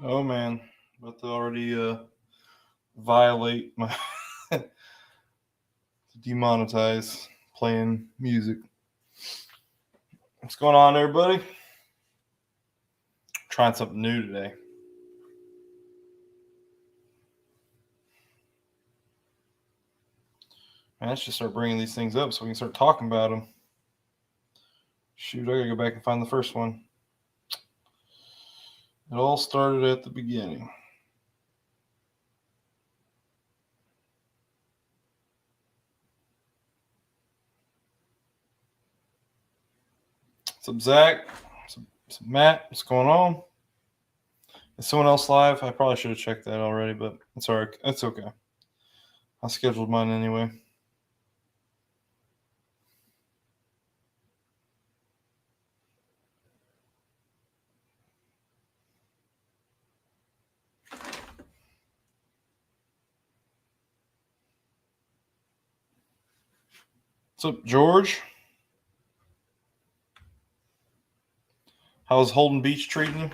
Oh man, about to already violate my demonetize playing music. What's going on, everybody? Trying something new today. Man, let's just start bringing these things up so we can start talking about them. Shoot, I gotta go back and find the first one. It all started at the beginning. What's up, Zach? What's up, Matt? What's going on? Is someone else live? I probably should have checked that already, but it's alright. It's okay. I scheduled mine anyway. What's up, George? How's Holden Beach treating you?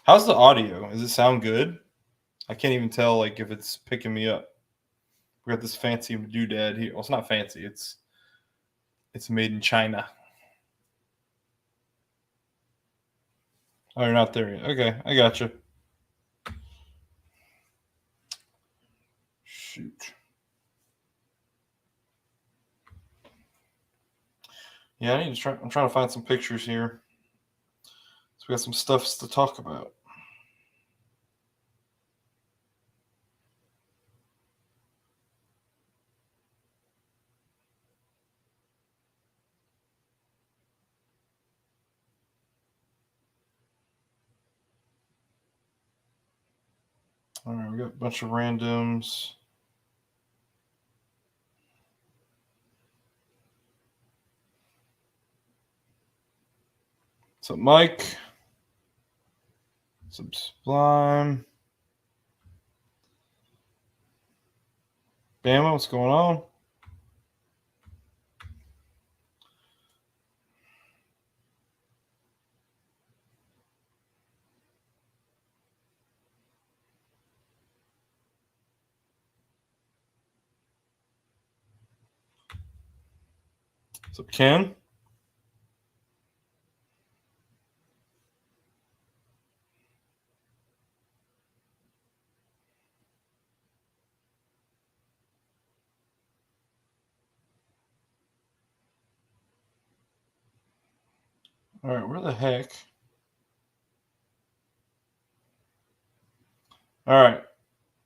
How's the audio? Does it sound good? I can't even tell like if it's picking me up. We got this fancy doodad here. Well, it's not fancy. It's made in China. Oh, you're not there yet. Okay, I got you. Shoot. Yeah, I need to try. I'm trying to find some pictures here. So we got some stuff to talk about. All right, we got a bunch of randoms. What's up, Mike? Sublime. Bama, what's going on? What's up, Ken? All right, where the heck? All right,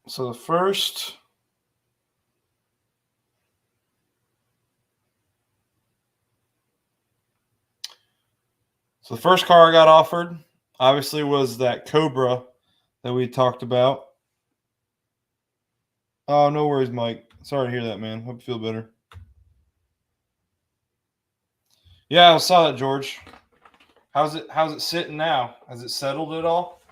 so the first. So the first car I got offered, obviously, was that Cobra that we talked about. Oh, no worries, Mike. Sorry to hear that, man. Hope you feel better. Yeah, I saw that, George. How's it sitting now? Has it settled at all?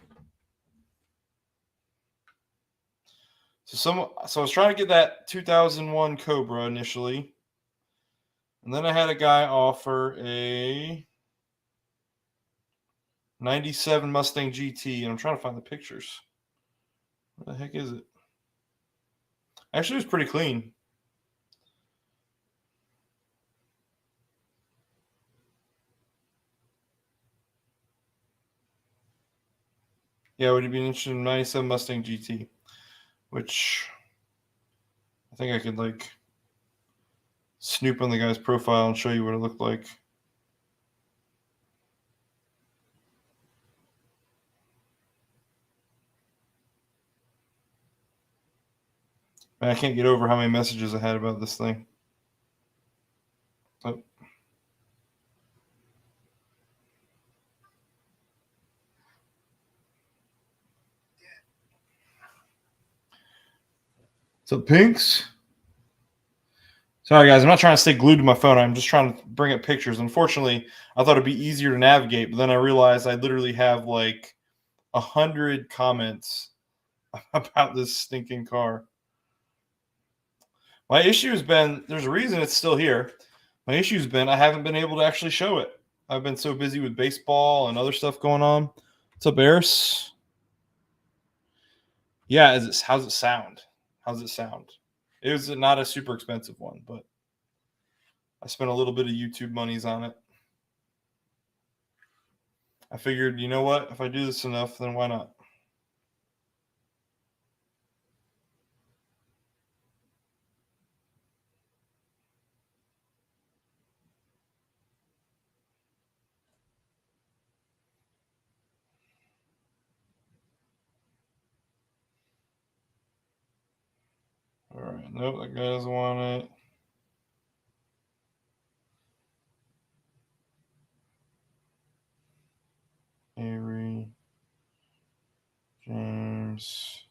So I was trying to get that 2001 Cobra initially, and then I had a guy offer a 97 Mustang GT, and I'm trying to find the pictures. Where the heck is it? Actually, it was pretty clean. Yeah, would you be interested in 97 Mustang GT? Which I think I could like snoop on the guy's profile and show you what it looked like. Man, I can't get over how many messages I had about this thing. Oh. So Pinks. Sorry, guys. I'm not trying to stay glued to my phone. I'm just trying to bring up pictures. Unfortunately, I thought it'd be easier to navigate, but then I realized I literally have like 100 comments about this stinking car. My issue has been, there's a reason it's still here. My issue has been I haven't been able to actually show it. I've been so busy with baseball and other stuff going on. What's up, Eris? Yeah, how's it sound? How's it sound? It was not a super expensive one, but I spent a little bit of YouTube monies on it. I figured, you know what? If I do this enough, then why not? All right. Nope, that guy doesn't want it. Avery. James.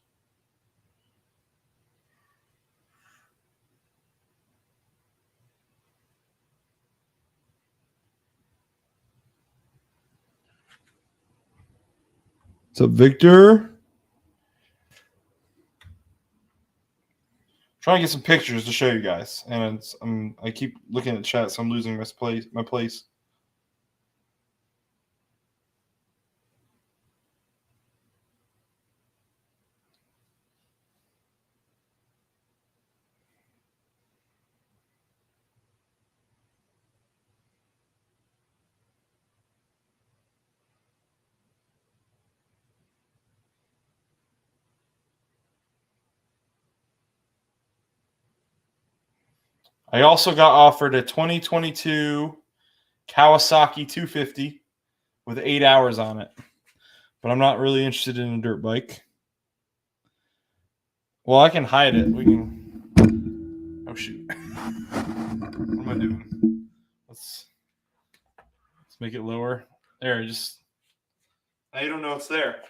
What's up, Victor? Trying to get some pictures to show you guys, and I keep looking at chat, so I'm losing my place. I also got offered a 2022 Kawasaki 250 with 8 hours on it, but I'm not really interested in a dirt bike. Well, I can hide it. We can. Oh shoot! What am I doing? Let's make it lower. There, just now you don't know it's there.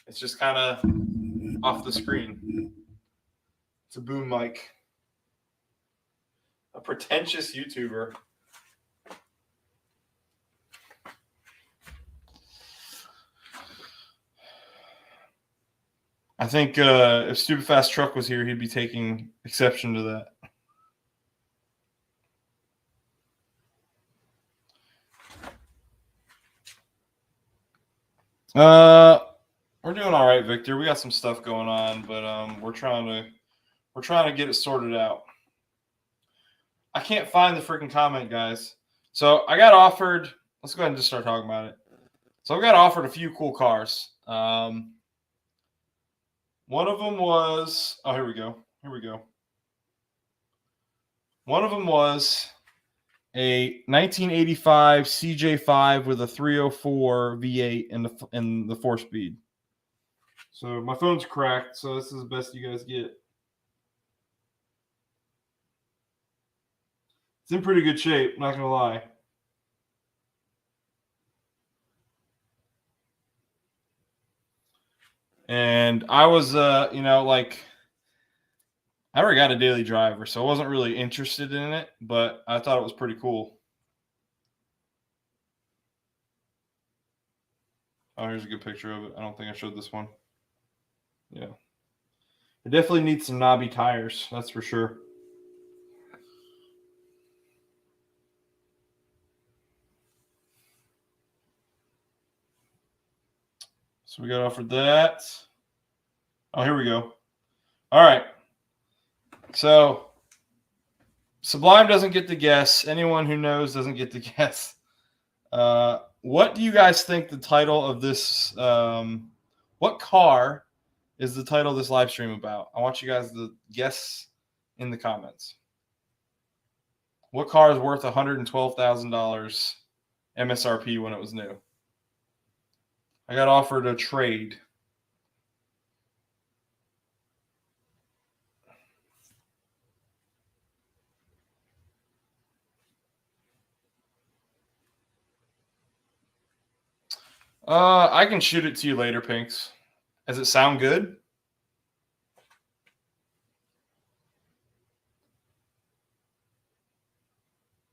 It's just kind of off the screen. It's a boom mic. A pretentious YouTuber. I think if Stupid Fast Truck was here, he'd be taking exception to that. We're doing all right, Victor. We got some stuff going on, but we're trying to get it sorted out. I can't find the freaking comment, guys. So I got offered. Let's go ahead and just start talking about it. So I got offered a few cool cars. One of them was. Oh, here we go. One of them was a 1985 CJ5 with a 304 V8 in the 4-speed. So my phone's cracked, so this is the best you guys get. It's in pretty good shape, not gonna lie. And I was, like, I already got a daily driver, so I wasn't really interested in it, but I thought it was pretty cool. Oh, here's a good picture of it. I don't think I showed this one. Yeah. It definitely needs some knobby tires, that's for sure. So we got offered that. Oh, here we go. All right. So Sublime doesn't get to guess. Anyone who knows doesn't get to guess. What do you guys think the title of this? What car is the title of this live stream about? I want you guys to guess in the comments. What car is worth $112,000 MSRP when it was new? I got offered a trade. I can shoot it to you later, Pinks. Does it sound good?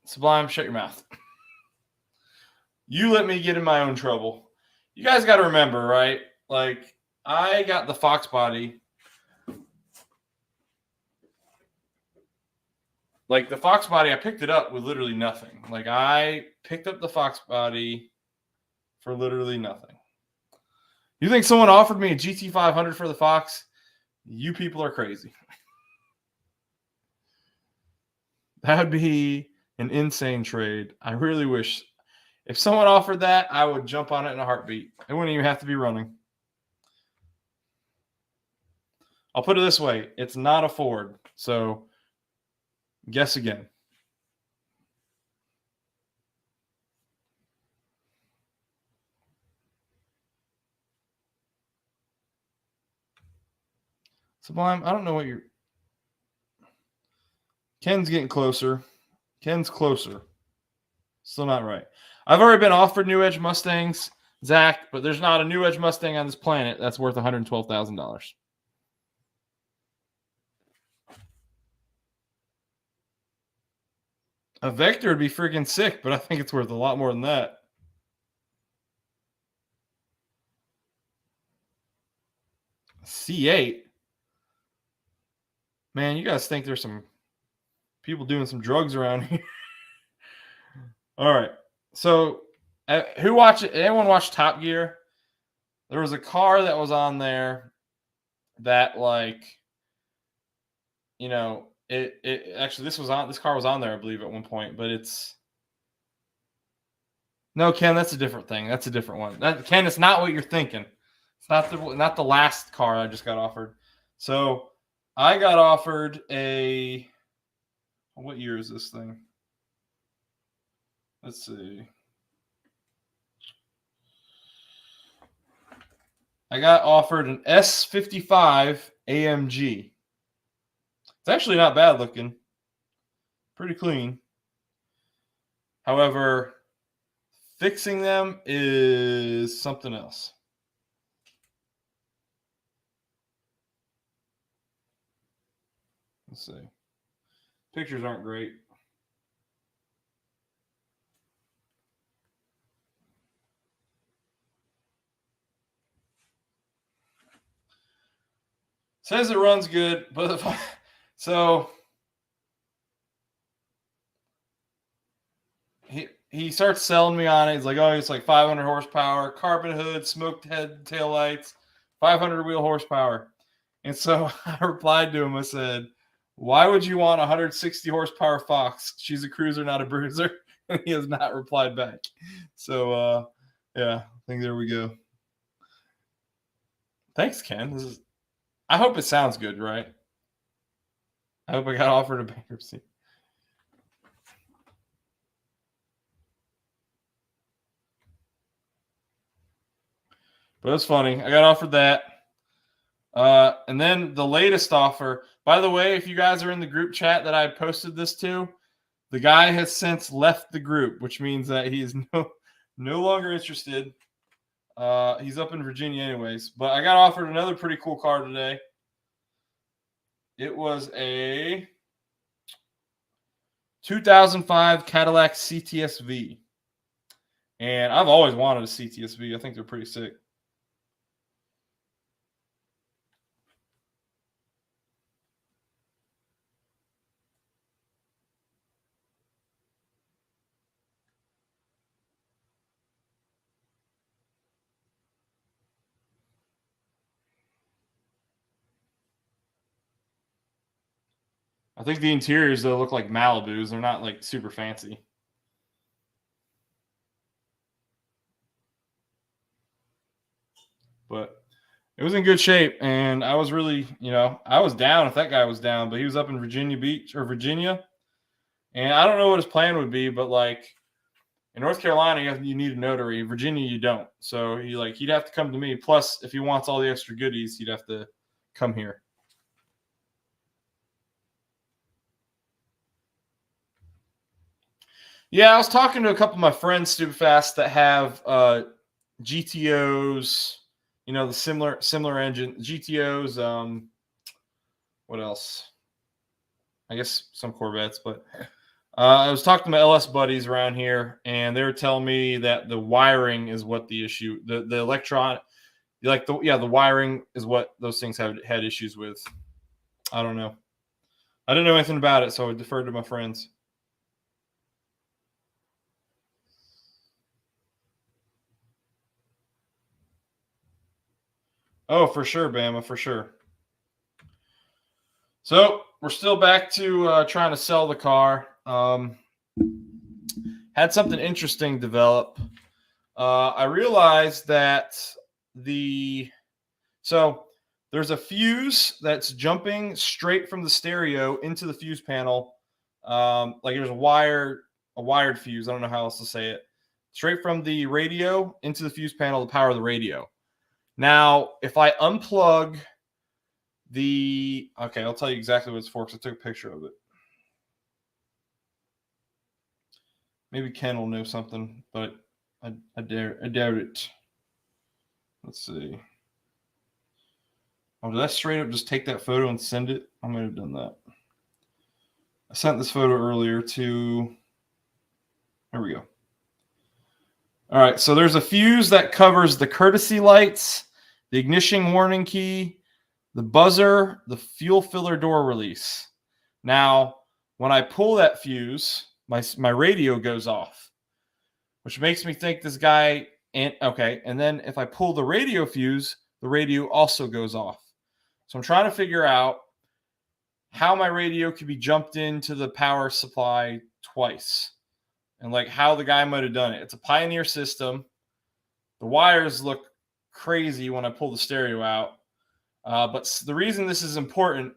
Sublime, shut your mouth. You let me get in my own trouble. You guys got to remember, right? Like, I got the Foxbody. Like the Foxbody, I picked it up with literally nothing. Like I picked up the Foxbody for literally nothing. You think someone offered me a GT500 for the Fox? You people are crazy. That would be an insane trade. I really wish if someone offered that, I would jump on it in a heartbeat. It wouldn't even have to be running. I'll put it this way. It's not a Ford. So guess again. Sublime, I don't know what you're... Ken's getting closer. Ken's closer. Still not right. I've already been offered New Edge Mustangs, Zach, but there's not a New Edge Mustang on this planet that's worth $112,000. A Vector would be freaking sick, but I think it's worth a lot more than that. C8? Man, you guys think there's some people doing some drugs around here. All right. So, anyone watch Top Gear? There was a car that was on there that, like, you know, it actually this car was on there, I believe, at one point, but it's... No, Ken, that's a different thing. That's a different one. Ken, it's not what you're thinking. It's not the last car I just got offered. So I got offered a... What year is this thing? Let's see. I got offered an S55 AMG. It's actually not bad looking. Pretty clean. However, fixing them is something else. Let's see. Pictures aren't great. Says it runs good, but so he starts selling me on it. He's like, oh, it's like 500 horsepower, carbon hood, smoked head, tail lights, 500 wheel horsepower. And so I replied to him. I said, why would you want a 160 horsepower Fox? She's a cruiser, not a bruiser. And he has not replied back. So, yeah, I think there we go. Thanks, Ken. I hope it sounds good, right? I hope I got offered a bankruptcy. But it's funny. I got offered that. And then the latest offer, by the way, if you guys are in the group chat that I posted this to, the guy has since left the group, which means that he is no longer interested. He's up in Virginia anyways. But I got offered another pretty cool car today. It was a 2005 Cadillac CTS-V. And I've always wanted a CTS-V. I think they're pretty sick. I think the interiors, though, look like Malibus. They're not, like, super fancy. But it was in good shape, and I was really, I was down if that guy was down, but he was up in Virginia Beach, or Virginia, and I don't know what his plan would be, but, like, in North Carolina, you need a notary. In Virginia, you don't. So, he'd have to come to me. Plus, if he wants all the extra goodies, he'd have to come here. Yeah, I was talking to a couple of my friends, Stupid Fast, that have GTOs, the similar engine GTOs. What else? I guess some Corvettes, but I was talking to my LS buddies around here, and they were telling me that the wiring is what the issue. The electron, the wiring is what those things had issues with. I don't know. I didn't know anything about it, so I deferred to my friends. Oh, for sure, Bama, for sure. So we're still back to trying to sell the car. Had something interesting develop. I realized that there's a fuse that's jumping straight from the stereo into the fuse panel. Like there's a wired fuse. I don't know how else to say it. Straight from the radio into the fuse panel to power the radio. Now, if I unplug I'll tell you exactly what it's for because I took a picture of it. Maybe Ken will know something, but I doubt it. Let's see. Oh, did I straight up just take that photo and send it? I might have done that. I sent this photo earlier to. There we go. All right, so there's a fuse that covers the courtesy lights, the ignition warning key, the buzzer, the fuel filler door release. Now, when I pull that fuse, my radio goes off, which makes me think this guy. And then if I pull the radio fuse, the radio also goes off. So I'm trying to figure out how my radio could be jumped into the power supply twice, and like how the guy might have done it. It's a Pioneer system. The wires look crazy when I pull the stereo out. But the reason this is important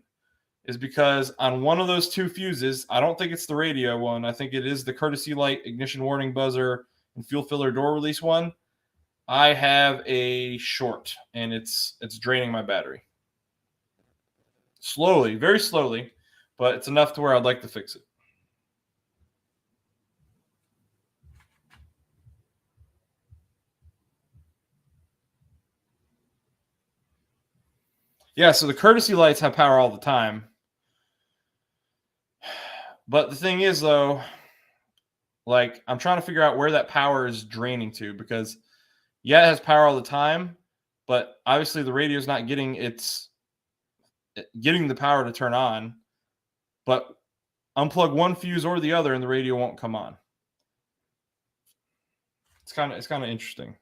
is because on one of those two fuses, I don't think it's the radio one. I think it is the courtesy light, ignition warning buzzer, and fuel filler door release one. I have a short, and it's draining my battery. Slowly, very slowly, but it's enough to where I'd like to fix it. Yeah, so the courtesy lights have power all the time. But the thing is, though, like I'm trying to figure out where that power is draining to because, yeah, it has power all the time, but obviously the radio is not getting the power to turn on. But unplug one fuse or the other, and the radio won't come on. It's kind of interesting.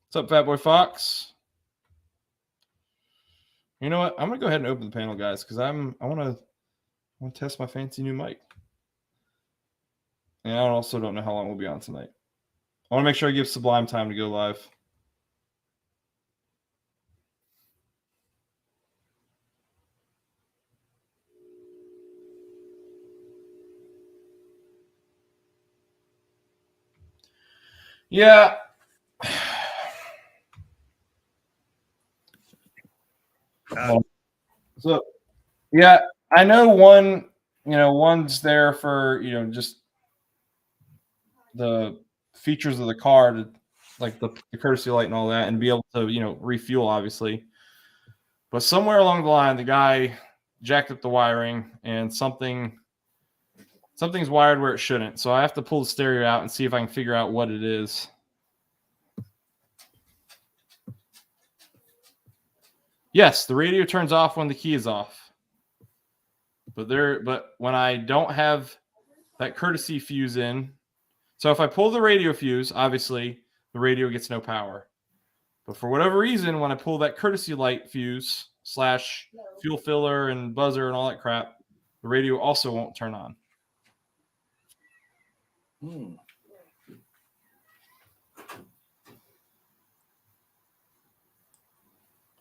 What's up, Fat Boy Fox? You know what? I'm gonna go ahead and open the panel, guys, because I want to test my fancy new mic. And I also don't know how long we'll be on tonight. I want to make sure I give Sublime time to go live. Yeah. So, yeah, I know one's there for, just the features of the car, to, like the courtesy light and all that, and be able to, refuel, obviously. But somewhere along the line, the guy jacked up the wiring, and something's wired where it shouldn't. So I have to pull the stereo out and see if I can figure out what it is. Yes, the radio turns off when the key is off. But when I don't have that courtesy fuse in, so if I pull the radio fuse, obviously the radio gets no power. But for whatever reason, when I pull that courtesy light fuse / fuel filler and buzzer and all that crap, the radio also won't turn on.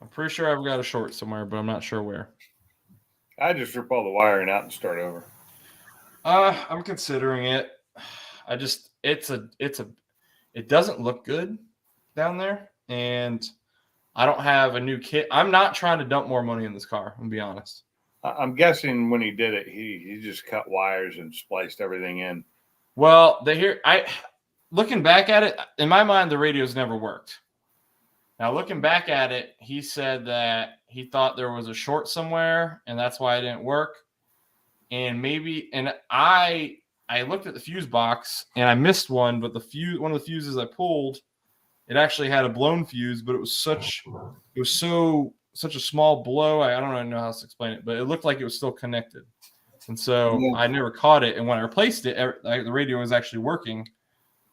I'm pretty sure I've got a short somewhere, but I'm not sure where. I just rip all the wiring out and start over. I'm considering it. It doesn't look good down there, and I don't have a new kit. I'm not trying to dump more money in this car, I'm gonna be honest. I'm guessing when he did it, he just cut wires and spliced everything in. Well, looking back at it, in my mind, the radio's never worked. Now, looking back at it, he said that he thought there was a short somewhere, and that's why it didn't work. And I looked at the fuse box, and I missed one, but one of the fuses I pulled, it actually had a blown fuse, but it was so such a small blow. I don't know how to explain it, but it looked like it was still connected. And so I never caught it. And when I replaced it, the radio was actually working.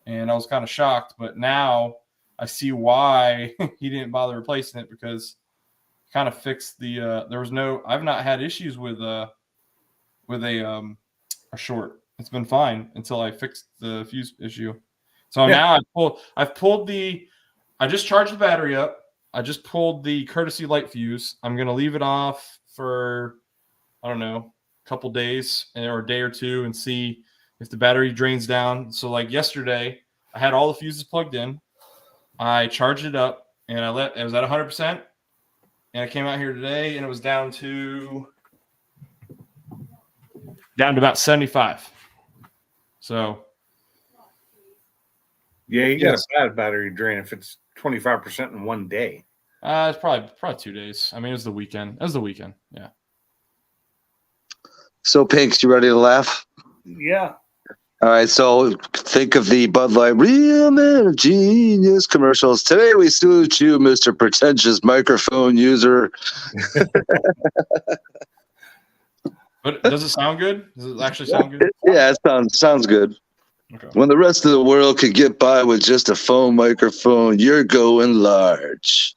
And I was kind of shocked. But now I see why he didn't bother replacing it, because it kind of fixed the I've not had issues with a short. It's been fine until I fixed the fuse issue. So now I just charged the battery up. I just pulled the courtesy light fuse. I'm going to leave it off for, I don't know, a couple days or a day or two and see if the battery drains down. So like yesterday, I had all the fuses plugged in. I charged it up and it was at 100%. And I came out here today and it was down to about 75. So. Yeah, you got a bad battery drain if it's 25% in one day. It's probably 2 days. I mean, it was the weekend. Yeah. So, Pinks, you ready to laugh? Yeah. All right. So, think of the Bud Light Real Men of Genius commercials. Today, we salute you, Mr. Pretentious Microphone User. But does it sound good? Does it actually sound good? Yeah, it sounds good. Okay. When the rest of the world could get by with just a phone microphone, you're going large.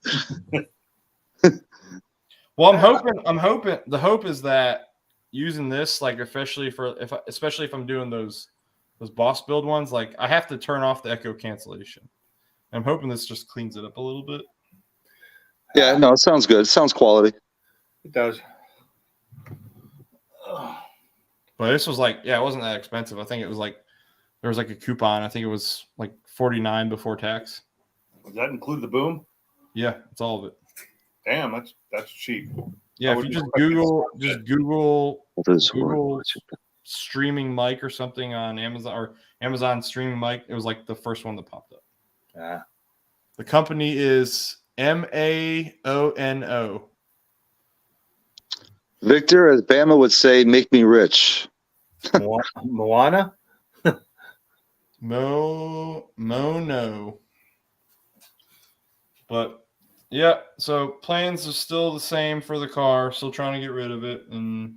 Well, I'm hoping the hope is that using this, like especially if I'm doing those boss build ones, like I have to turn off the echo cancellation. I'm hoping this just cleans it up a little bit. Yeah, no, it sounds good. It sounds quality. It does. But this was like, it wasn't that expensive. I think it was like, there was like a coupon. I think it was like $49 before tax. Does that include the boom? Yeah, it's all of it. Damn, that's cheap. Yeah, if you just Google streaming mic or something on Amazon or Amazon streaming mic, it was like the first one that popped up. Yeah. The company is MAONO. Victor, as Bama would say, make me rich. Moana? Mono. But yeah, so plans are still the same for the car. Still trying to get rid of it and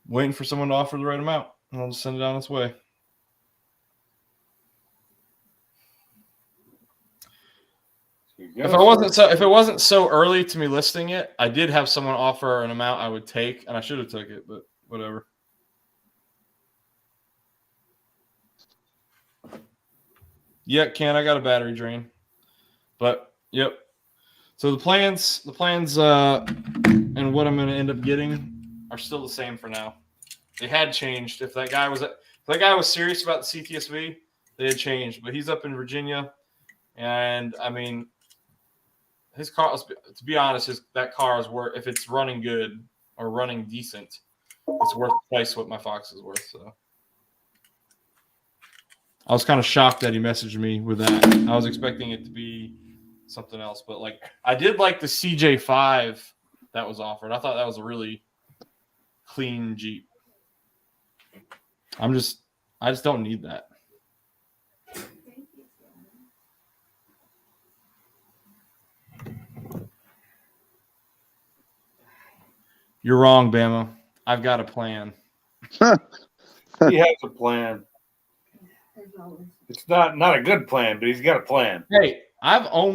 waiting for someone to offer the right amount, and I'll just send it on its way. If it wasn't so early to me listing it, I did have someone offer an amount I would take, and I should have took it, but whatever. Yeah, Ken, I got a battery drain. But yep. So the plans and what I'm going to end up getting are still the same for now. They had changed. If that guy was serious about the CTSV, they had changed. But he's up in Virginia, and I mean, his car. To be honest, that car is worth, if it's running good or running decent, it's worth twice what my Fox is worth. So I was kind of shocked that he messaged me with that. I was expecting it to be something else, but like I did like the CJ5 that was offered. I thought that was a really clean Jeep. I just don't need that. You're wrong, Bama. I've got a plan. He has a plan. It's not a good plan, but he's got a plan. Hey, I've done all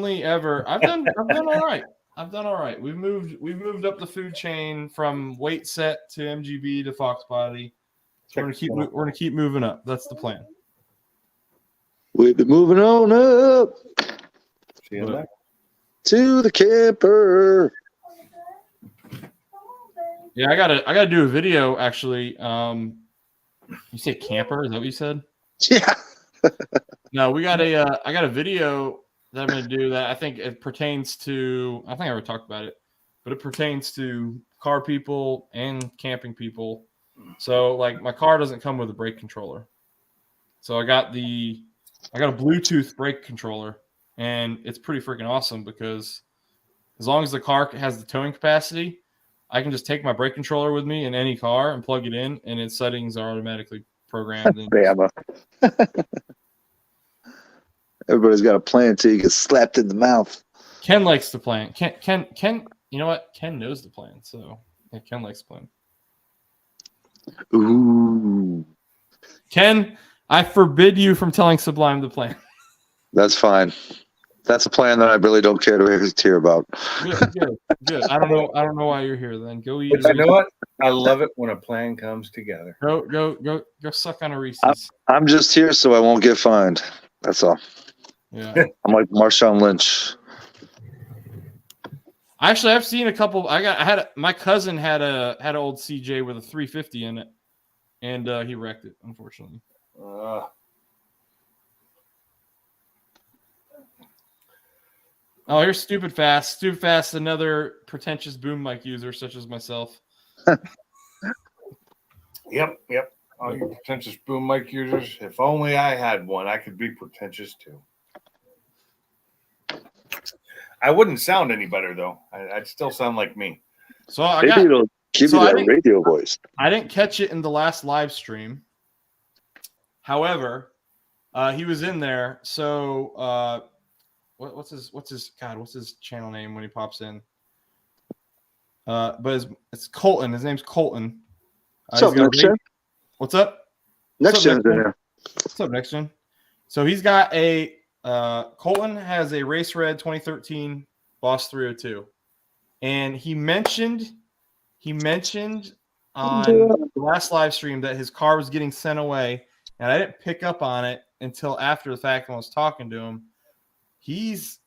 right. I've done all right. We've moved up the food chain from weight set to MGB to Foxbody. So we're gonna keep moving up. That's the plan. We've been moving on up to the camper. Yeah, I gotta do a video actually. You say camper? Is that what you said? Yeah. No, I got a video that I'm going to do that I think it pertains to. I think I already talked about it, but it pertains to car people and camping people. So, like, my car doesn't come with a brake controller, so I got a Bluetooth brake controller, and it's pretty freaking awesome because as long as the car has the towing capacity, I can just take my brake controller with me in any car and plug it in, and its settings are automatically programmed. Bama. Everybody's got a plan until you get slapped in the mouth. Ken likes the plan. Ken. You know what? Ken knows the plan, so yeah, Ken likes the plan. Ooh, Ken, I forbid you from telling Sublime the plan. that's fine. That's a plan that I really don't care to hear about. Good. I don't know why you're here. Then go eat. But you know what? I love it when a plan comes together. Go suck on a Reese's. I'm just here so I won't get fined. That's all. Yeah. I'm like Marshawn Lynch. Actually, I've seen a couple. My cousin had an old CJ with a 350 in it, and he wrecked it, unfortunately. Oh, here's Stupid Fast. Stupid Fast, another pretentious boom mic user such as myself. Yep. All you pretentious boom mic users. If only I had one, I could be pretentious too. I wouldn't sound any better though. I'd still sound like me. So I Maybe it'll give you that radio voice. I didn't catch it in the last live stream. However, he was in there. So what's his channel name when he pops in? But it's Colton. His name's Colton. What's up, Next Gen? What's up? Next Gen's in there. What's up, Next Gen? So he's got a Colton has a Race Red 2013 Boss 302, and he mentioned on the last live stream that his car was getting sent away, and I didn't pick up on it until after the fact when I was talking to him. He's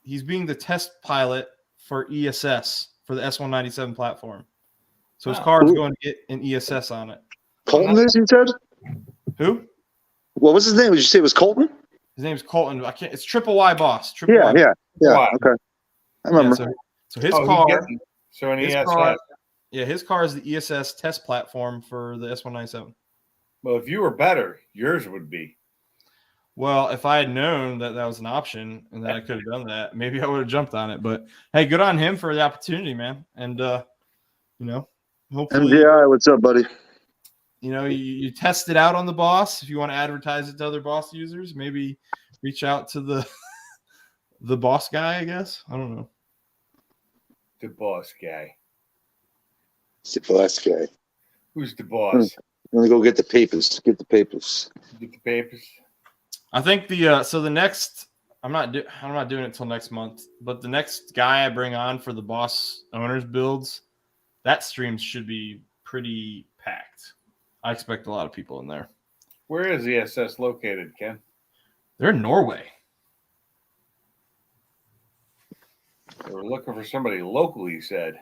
being the test pilot for ESS for the S197 platform. So his car is going to get an ESS on it. Colton is, you said? Who? What was his name? Did you say it was Colton? His name's Colton. It's Triple Y Boss. Yeah. Okay. I remember. Yeah, so his car. So an his ESS. Car, yeah, his car is the ESS test platform for the S197. Well, if you were better, yours would be. Well, if I had known that that was an option and that I could have done that, maybe I would have jumped on it. But hey, good on him for the opportunity, man. And hopefully, MDI, what's up, buddy? You test it out on the Boss. If you want to advertise it to other Boss users, maybe reach out to the Boss guy. I guess I don't know. The boss guy. It's the boss guy. Who's the boss? I'm gonna go get the papers. Get the papers. Get the papers. I think the next I'm not doing it till next month, but the next guy I bring on for the Boss owners builds, that stream should be pretty packed. I expect a lot of people in there. Where is ESS located, Ken? They're in Norway. They were looking for somebody local, you said.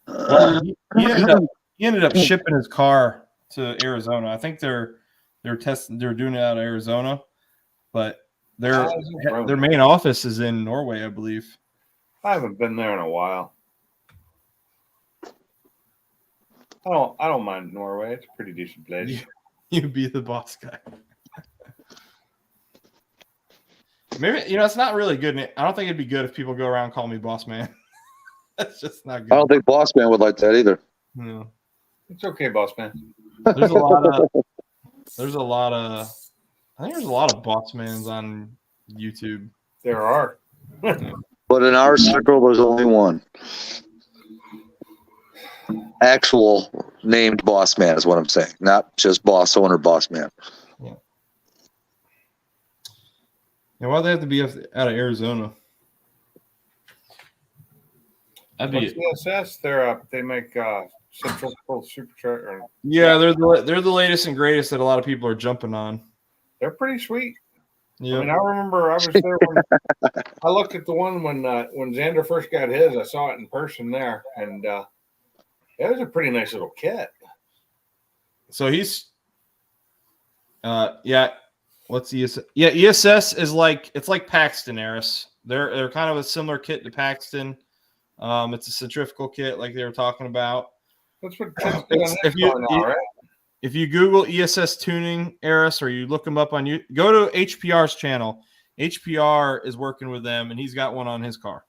Well, he ended up shipping his car to Arizona. I think they're doing it out of Arizona, but their main office is in Norway, I believe. I haven't been there in a while. I don't mind Norway. It's a pretty decent place. You be the boss guy. Maybe it's not really good. I don't think it'd be good if people go around and call me boss man. That's just not good. I don't think Boss Man would like that either. No. It's okay, boss man. There's a lot of I think there's a lot of boss mans on YouTube. There are. But in our circle, there's only one. Actual named Boss Man is what I'm saying, not just boss owner, Boss Man. Yeah. And why'd they have to be out of Arizona? What's ESS? They make Central Supercharger. Yeah, they're the latest and greatest that a lot of people are jumping on. They're pretty sweet. Yeah. I mean, I remember I was there when I looked at the one when Xander first got his. I saw it in person there, and it was a pretty nice little kit. So he's, what's ESS? Yeah, ESS is like Paxton Eris. They're kind of a similar kit to Paxton. It's a centrifugal kit, like they were talking about. That's what if you Google ESS tuning Eris, or you look them up on you, go to HPR's channel. HPR is working with them, and he's got one on his car.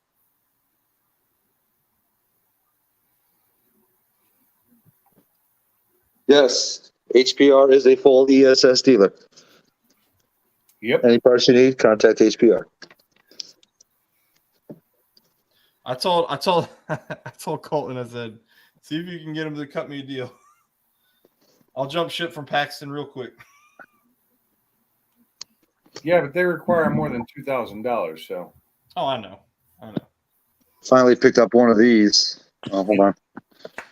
Yes, HPR is a full ESS dealer. Yep. Any parts you need, contact HPR. I told I told Colton, I said, see if you can get him to cut me a deal. I'll jump ship from Paxton real quick. Yeah, but they require more than $2,000. So. Oh, I know. Finally picked up one of these. Oh, hold on.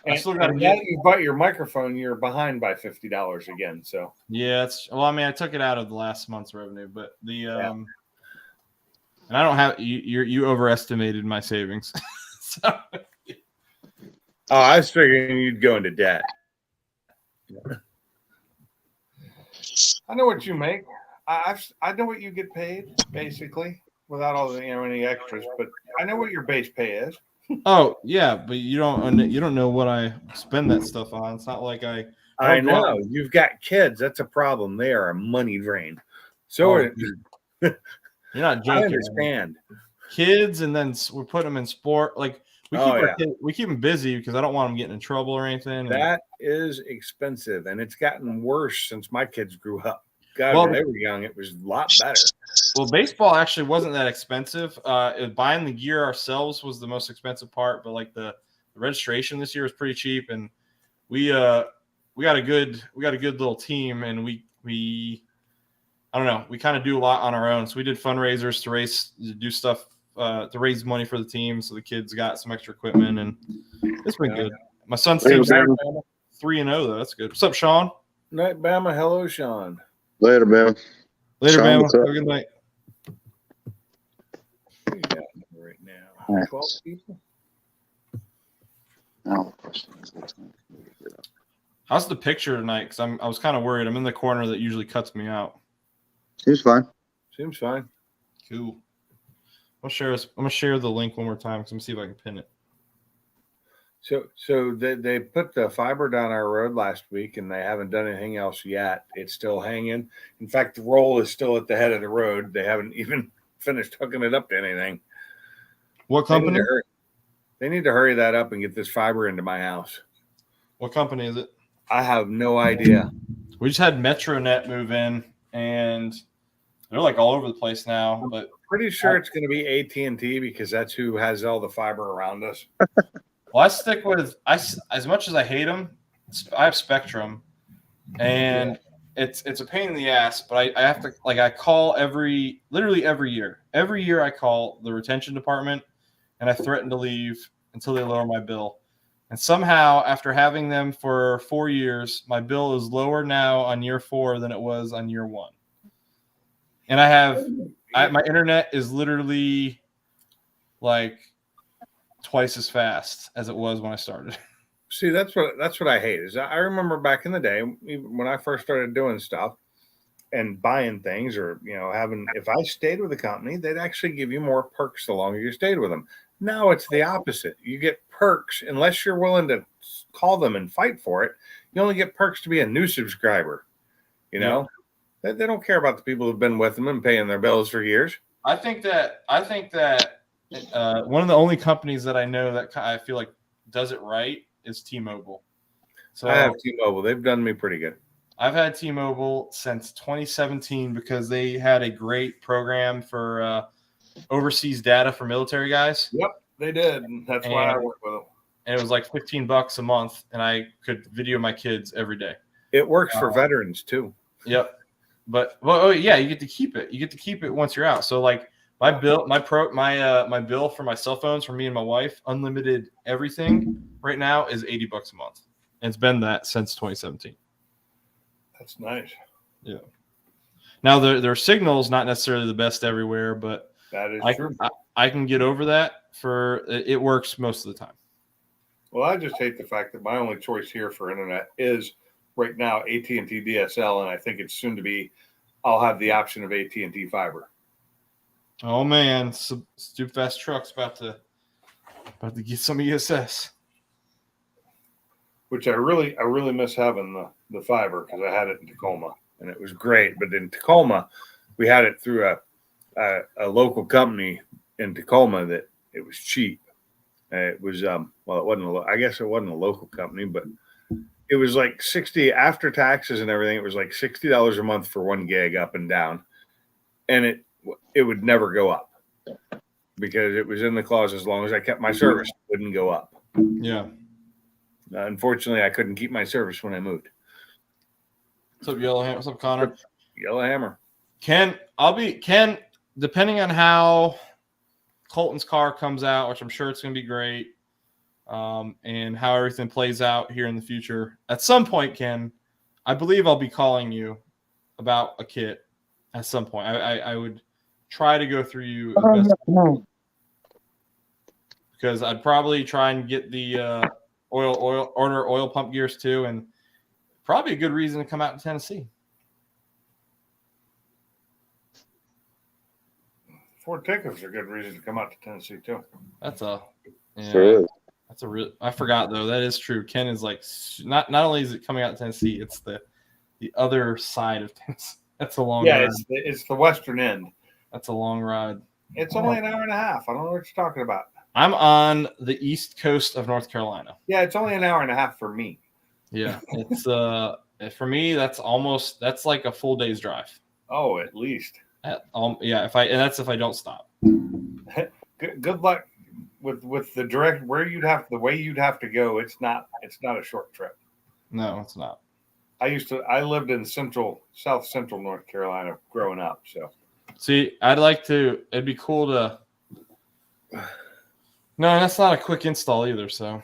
I still got to now get. that you bought your microphone, you're behind by $50 again. So. Yeah, I mean, I took it out of the last month's revenue, but and I don't have you overestimated my savings. So. Oh, I was figuring you'd go into debt. I know what you make. I know what you get paid, basically, without all the any extras. But I know what your base pay is. Oh yeah, but you don't know what I spend that stuff on. It's not like I know you've got kids. That's a problem. They are a money drain. So you're not joking. I understand. Kids, and then we put them in sport. Like we keep them busy because I don't want them getting in trouble or anything. That is expensive, and it's gotten worse since my kids grew up. God, when they were young, it was a lot better. Well, baseball actually wasn't that expensive. Buying the gear ourselves was the most expensive part, but like the registration this year was pretty cheap, and we got a good little team, and we I don't know, we kind of do a lot on our own. So we did fundraisers to do stuff to raise money for the team, so the kids got some extra equipment, and it's been good. My son's team's 3-0 though. That's good. What's up, Sean? Night, Bama. Hello, Sean. Later, man. Later, Bama. Have a good night. What you got right now? 12 people? No. How's the picture tonight? Because I was kind of worried. I'm in the corner that usually cuts me out. Seems fine. Seems fine. Cool. I'm gonna share the link one more time because I'm gonna see if I can pin it. So they put the fiber down our road last week, and they haven't done anything else yet. It's still hanging. In fact, the roll is still at the head of the road. They haven't even finished hooking it up to anything. What company? They need to hurry that up and get this fiber into my house. What company is it? I have no idea. We just had MetroNet move in, and they're like all over the place now. But pretty sure it's going to be AT&T because that's who has all the fiber around us. Well, I stick with as much as I hate them. I have Spectrum, and it's a pain in the ass. But I have to I call literally every year. Every year I call the retention department, and I threaten to leave until they lower my bill. And somehow, after having them for 4 years, my bill is lower now on year 4 than it was on year 1. And my internet is literally like twice as fast as it was when I started. See, that's what I hate. Is I remember back in the day when I first started doing stuff and buying things, or if I stayed with a company, they'd actually give you more perks the longer you stayed with them. Now it's the opposite. You get perks unless you're willing to call them and fight for it. You only get perks to be a new subscriber. They don't care about the people who've been with them and paying their bills for years. I think that one of the only companies that I know that I feel like does it right is T-Mobile. So I have T-Mobile. They've done me pretty good. I've had T-Mobile since 2017 because they had a great program for overseas data for military guys. Yep, they did. That's why I work with them. And it was like $15 a month, and I could video my kids every day. It works for veterans too. Yep. But you get to keep it. You get to keep it once you're out. So like my bill, my bill for my cell phones for me and my wife, unlimited everything right now is $80 a month, and it's been that since 2017. That's nice. Yeah. Now their signal's not necessarily the best everywhere, but that is true. I can get over that. It works most of the time. Well, I just hate the fact that my only choice here for internet is right now AT&T DSL, and I think it's soon to be. I'll have the option of AT&T fiber. Oh man, Stupid Fast Truck's about to get some ESS. Which I really miss having the fiber because I had it in Tacoma and it was great. But in Tacoma, we had it through a local company in Tacoma that it was cheap. It was it wasn't. I guess it wasn't a local company, but it was like $60 after taxes and everything. It was like $60 a month for 1 gig up and down, and it would never go up because it was in the clause as long as I kept my service, it wouldn't go up. Yeah. Unfortunately, I couldn't keep my service when I moved. What's up, Yellowhammer? What's up, Connor? Yellowhammer. Ken, depending on how Colton's car comes out, which I'm sure it's going to be great, and how everything plays out here in the future. At some point, Ken, I believe I'll be calling you about a kit at some point. I would try to go through you as best because I'd probably try and get the order oil pump gears too, and probably a good reason to come out to Tennessee. Ford takeovers are a good reason to come out to Tennessee too. That's a Sure. That's a real. I forgot though. That is true. Ken is like not only is it coming out to Tennessee, it's the other side of Tennessee. That's a long ride. It's the western end. That's a long ride. It's only an hour and a half. I don't know what you're talking about. I'm on the east coast of North Carolina. Yeah, it's only an hour and a half for me. Yeah, it's for me that's like a full day's drive. Oh, at least. Yeah, if I don't stop. Good luck with the direct the way you'd have to go. It's not a short trip. No, it's not. I lived in south central North Carolina growing up. So see, it'd be cool to. No, that's not a quick install either. So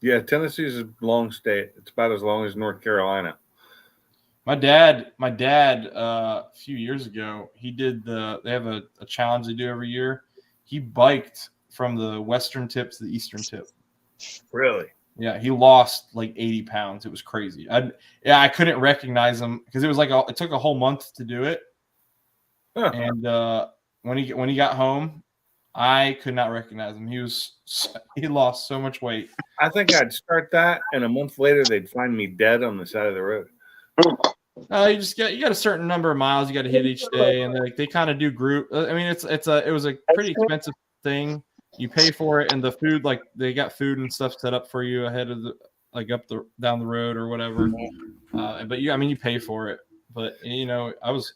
yeah, Tennessee's a long state. It's about as long as North Carolina. My dad, a few years ago, they have a challenge they do every year. He biked from the western tip to the eastern tip. Really? Yeah, he lost like 80 pounds. It was crazy. I couldn't recognize him because it was it took a whole month to do it. Huh. And when he got home, I could not recognize him. He lost so much weight. I think I'd start that, and a month later they'd find me dead on the side of the road. You got a certain number of miles you got to hit each day, and they kind of do group. I mean, it was a pretty expensive thing. You pay for it, and the food, like they got food and stuff set up for you ahead of down the road or whatever. But you pay for it. But I was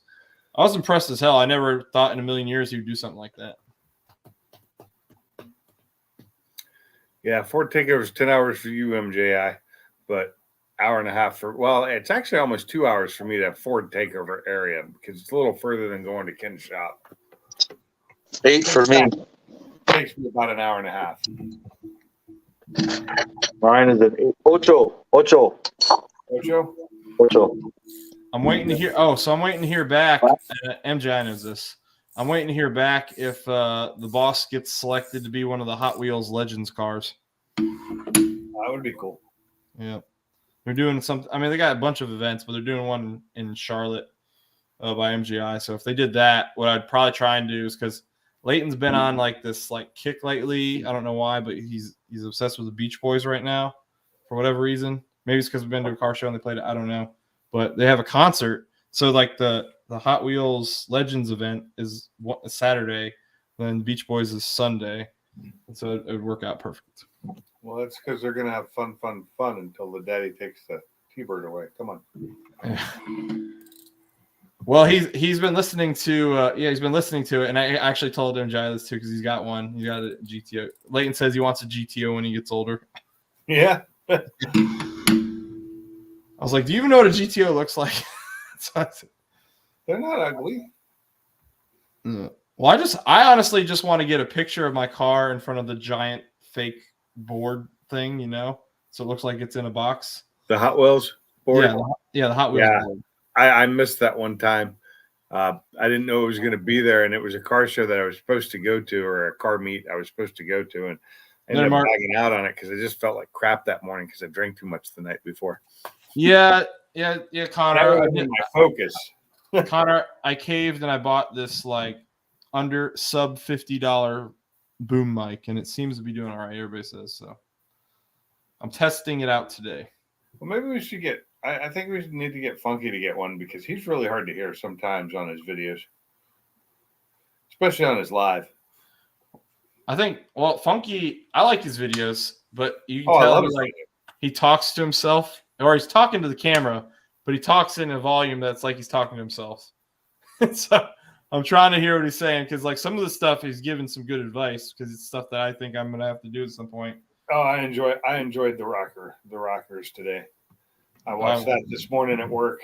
impressed as hell. I never thought in a million years he would do something like that. Yeah, Ford takeover's 10 hours for you, MJI, but hour and a half it's actually almost 2 hours for me to have Ford takeover area because it's a little further than going to Ken's shop. 8 for me. It takes me about an hour and a half. Mine is an 8. Ocho. I'm waiting to hear. Oh, so I'm waiting to hear back. MJ knows this. I'm waiting to hear back if the boss gets selected to be one of the Hot Wheels Legends cars. That would be cool. Yeah. They're doing something. I mean, they got a bunch of events, but they're doing one in Charlotte by MGI. So if they did that, what I'd probably try and do is because Leighton's been on like this kick lately. I don't know why, but he's obsessed with the Beach Boys right now for whatever reason. Maybe it's because we've been to a car show and they played it. I don't know. But they have a concert. So the Hot Wheels Legends event is Saturday, then Beach Boys is Sunday. And so it would work out perfect. Well, that's because they're going to have fun until the daddy takes the T-Bird away. Come on. Yeah. Well, he's been listening to he's been listening to it, and I actually told him Jai this too because he's got one. He got a GTO. Leighton says he wants a GTO when he gets older. Yeah. I was like, do you even know what a GTO looks like? They're not ugly. Well, I honestly just want to get a picture of my car in front of the giant fake board thing, so it looks like it's in a box. The Hot Wheels board? Yeah, the Hot Wheels board. I missed that one time. I didn't know it was going to be there, and it was a car show that I was supposed to go to, or a car meet I was supposed to go to, and I ended up bagging out on it because I just felt like crap that morning because I drank too much the night before. Yeah, Connor. That was my focus. Connor, I caved and I bought this under sub $50 boom mic, and it seems to be doing all right. Everybody says so. I'm testing it out today. Well, maybe we should get. I think we need to get Funky to get one because he's really hard to hear sometimes on his videos, especially on his live. I think. Well, Funky, I like his videos, but you can tell he talks to himself, or he's talking to the camera, but he talks in a volume that's like he's talking to himself. So I'm trying to hear what he's saying because, like, some of the stuff he's giving some good advice because it's stuff that I think I'm gonna have to do at some point. Oh, I enjoyed the rockers today. I watched that this morning at work.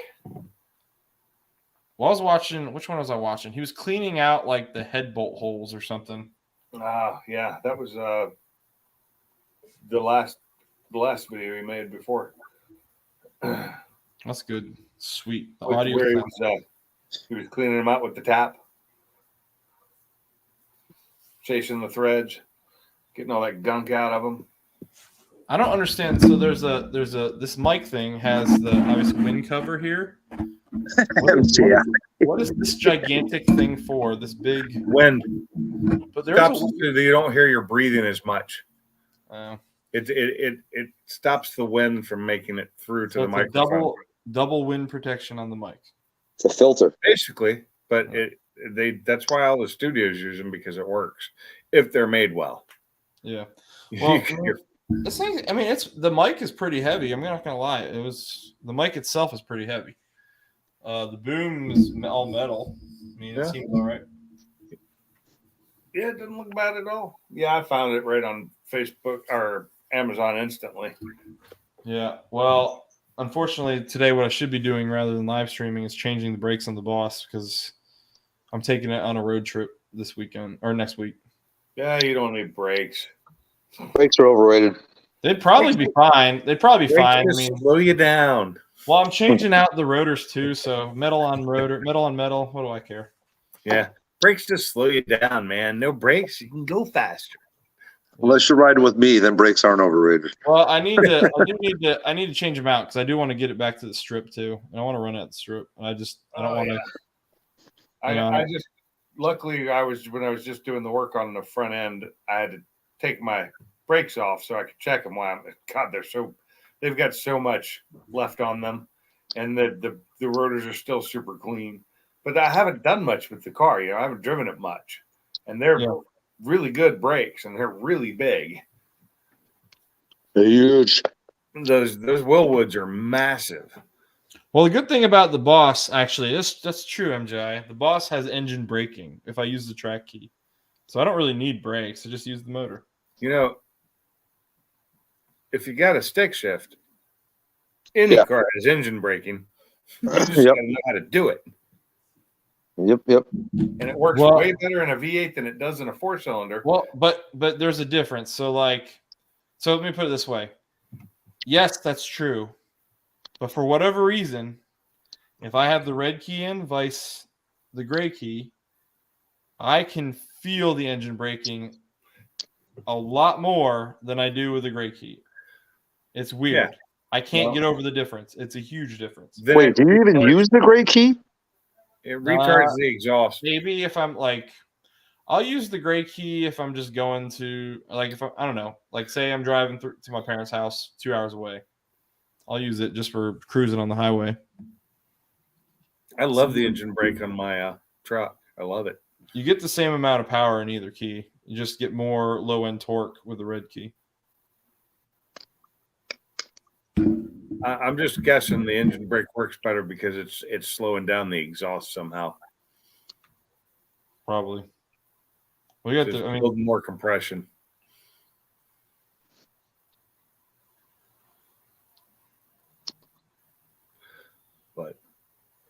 Well, I was watching. Which one was I watching? He was cleaning out like the head bolt holes or something. Yeah, that was the last video he made before. That's good. Sweet. The Where audio. he was cleaning them out with the tap, chasing the threads, getting all that gunk out of them. I don't understand. So there's this mic thing has the obvious wind cover here. What is this gigantic thing for? This big wind. But you don't hear your breathing as much. Oh. It stops the wind from making it through to the microphone. Double wind protection on the mic. It's a filter, basically. But that's why all the studios use them, because it works if they're made well. Yeah. Well, this thing, I mean, the mic is pretty heavy. I'm not gonna lie. The mic itself is pretty heavy. The boom is all metal. I mean, it seems all right. Yeah, it didn't look bad at all. Yeah, I found it right on Facebook or Amazon instantly. Yeah. Well, unfortunately, today what I should be doing rather than live streaming is changing the brakes on the Boss because I'm taking it on a road trip this weekend or next week. Yeah, you don't need brakes. Brakes are overrated. They'd probably be fine. They'd probably be fine. I mean, slow you down. Well, I'm changing out the rotors too, so metal on metal. What do I care? Yeah, brakes just slow you down, man. No brakes, you can go faster. Unless you're riding with me, then brakes aren't overrated. Well, I need to change them out because I do want to get it back to the strip too, and I want to run at the strip. And I don't want to. I just luckily when I was just doing the work on the front end, I had to take my brakes off so I could check them. God, they've got so much left on them, and the rotors are still super clean. But I haven't done much with the car. I haven't driven it much, and they're really good brakes, and they're really big. They're huge. Those Willwoods are massive. Well, the good thing about the Boss, actually, that's true, MJ. The Boss has engine braking if I use the track key. So I don't really need brakes. I just use the motor. If you got a stick shift, any car has engine braking. You just got to know how to do it. Yep. And it works way better in a V8 than it does in a 4-cylinder. Well, but there's a difference. So let me put it this way. Yes, that's true. But for whatever reason, if I have the red key in vice the gray key, I can feel the engine braking a lot more than I do with the gray key. It's weird. Yeah. I can't get over the difference. It's a huge difference. Wait, do you even use the gray key? It retards the exhaust. Maybe if I'm I'll use the gray key if I'm just going to I don't know, say I'm driving to my parents' house 2 hours away. I'll use it just for cruising on the highway. I love the engine brake on my truck. I love it. You get the same amount of power in either key. You just get more low-end torque with the red key. I'm just guessing the engine brake works better because it's slowing down the exhaust somehow. Probably. We got a little more compression. But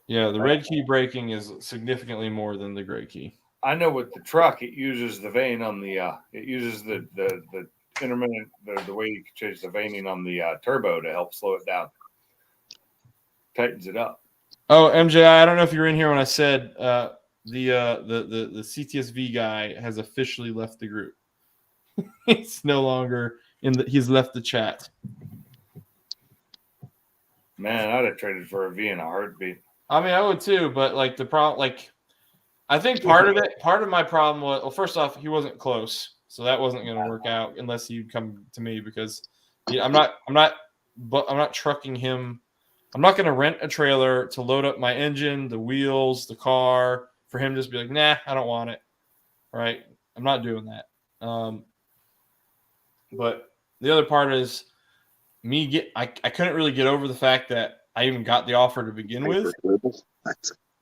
yeah, the red key braking is significantly more than the gray key. I know with the truck, it uses the vane on the it uses the intermittent the way you can change the vaning on the turbo to help slow it down. Tightens it up. Oh, MJ, I don't know if you're in here when I said the CTSV guy has officially left the group. He's no longer he's left the chat. Man, I'd have traded for a V in a heartbeat. I mean, I would too, but the problem, I think part of my problem was, well, first off, he wasn't close, so that wasn't going to work out unless he'd come to me because I'm not trucking him. I'm not going to rent a trailer to load up my engine, the wheels, the car for him to just be like, nah, I don't want it. Right? I'm not doing that. But the other part is I couldn't really get over the fact that I even got the offer to begin with.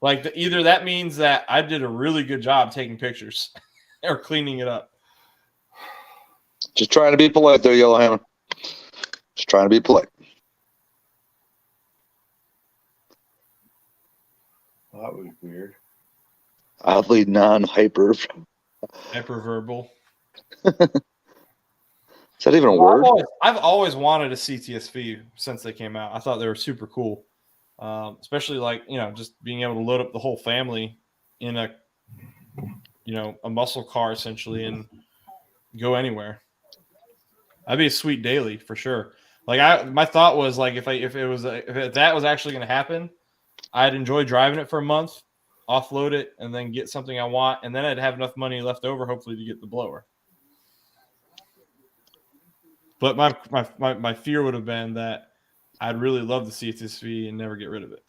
Like either that means that I did a really good job taking pictures or cleaning it up. Just trying to be polite there, Yellowhammer. Just trying to be polite. Well, that was weird. Oddly non-hyper. Hyperverbal. Is that even a word? I've always wanted a CTSV since they came out. I thought they were super cool. Especially like, just being able to load up the whole family in a muscle car essentially and go anywhere. That'd be a sweet daily for sure. Like my thought was like, if that was actually going to happen, I'd enjoy driving it for a month, offload it, and then get something I want. And then I'd have enough money left over, hopefully, to get the blower. But my fear would have been that I'd really love the CTSV and never get rid of it.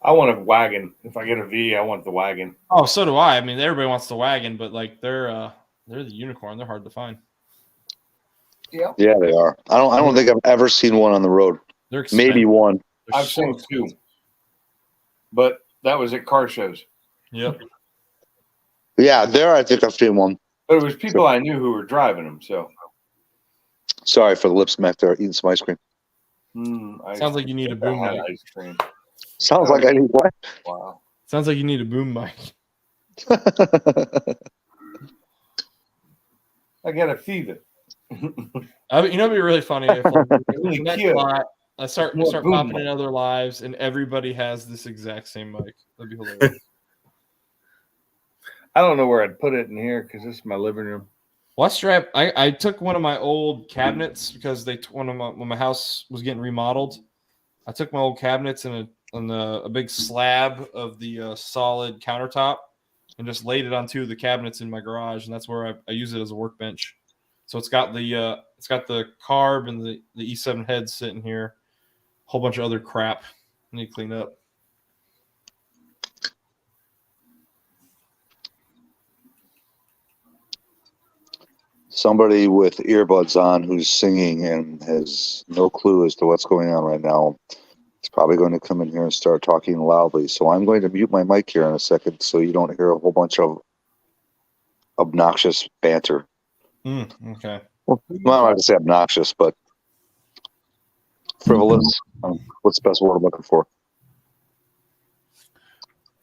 I want a wagon. If I get a V, I want the wagon. Oh, so do I. I mean, everybody wants the wagon, but like they're the unicorn. They're hard to find. Yeah. Yeah, they are. I don't think I've ever seen one on the road. They're expensive. Maybe one. I've seen two, but that was at car shows. Yep. Yeah, there I think I've seen one. But it was people I knew who were driving them. So sorry for the lip smack there, eating some ice cream. Sounds like you need a boom mic. Ice cream. Sounds like I need what? Wow. Sounds like you need a boom mic. I got a fever. It'd be really funny if I start popping in other lives and everybody has this exact same mic. That'd be hilarious. I don't know where I'd put it in here because this is my living room. I took one of my old cabinets because when my house was getting remodeled, I took my old cabinets and a big slab of the solid countertop and just laid it on two of the cabinets in my garage, and that's where I use it as a workbench. So it's got the carb and the E7 head sitting here, a whole bunch of other crap I need to clean up. Somebody with earbuds on who's singing and has no clue as to what's going on right now is probably going to come in here and start talking loudly. So I'm going to mute my mic here in a second so you don't hear a whole bunch of obnoxious banter. Okay. Well, I'm not going to say obnoxious, but frivolous. What's the best word I'm looking for?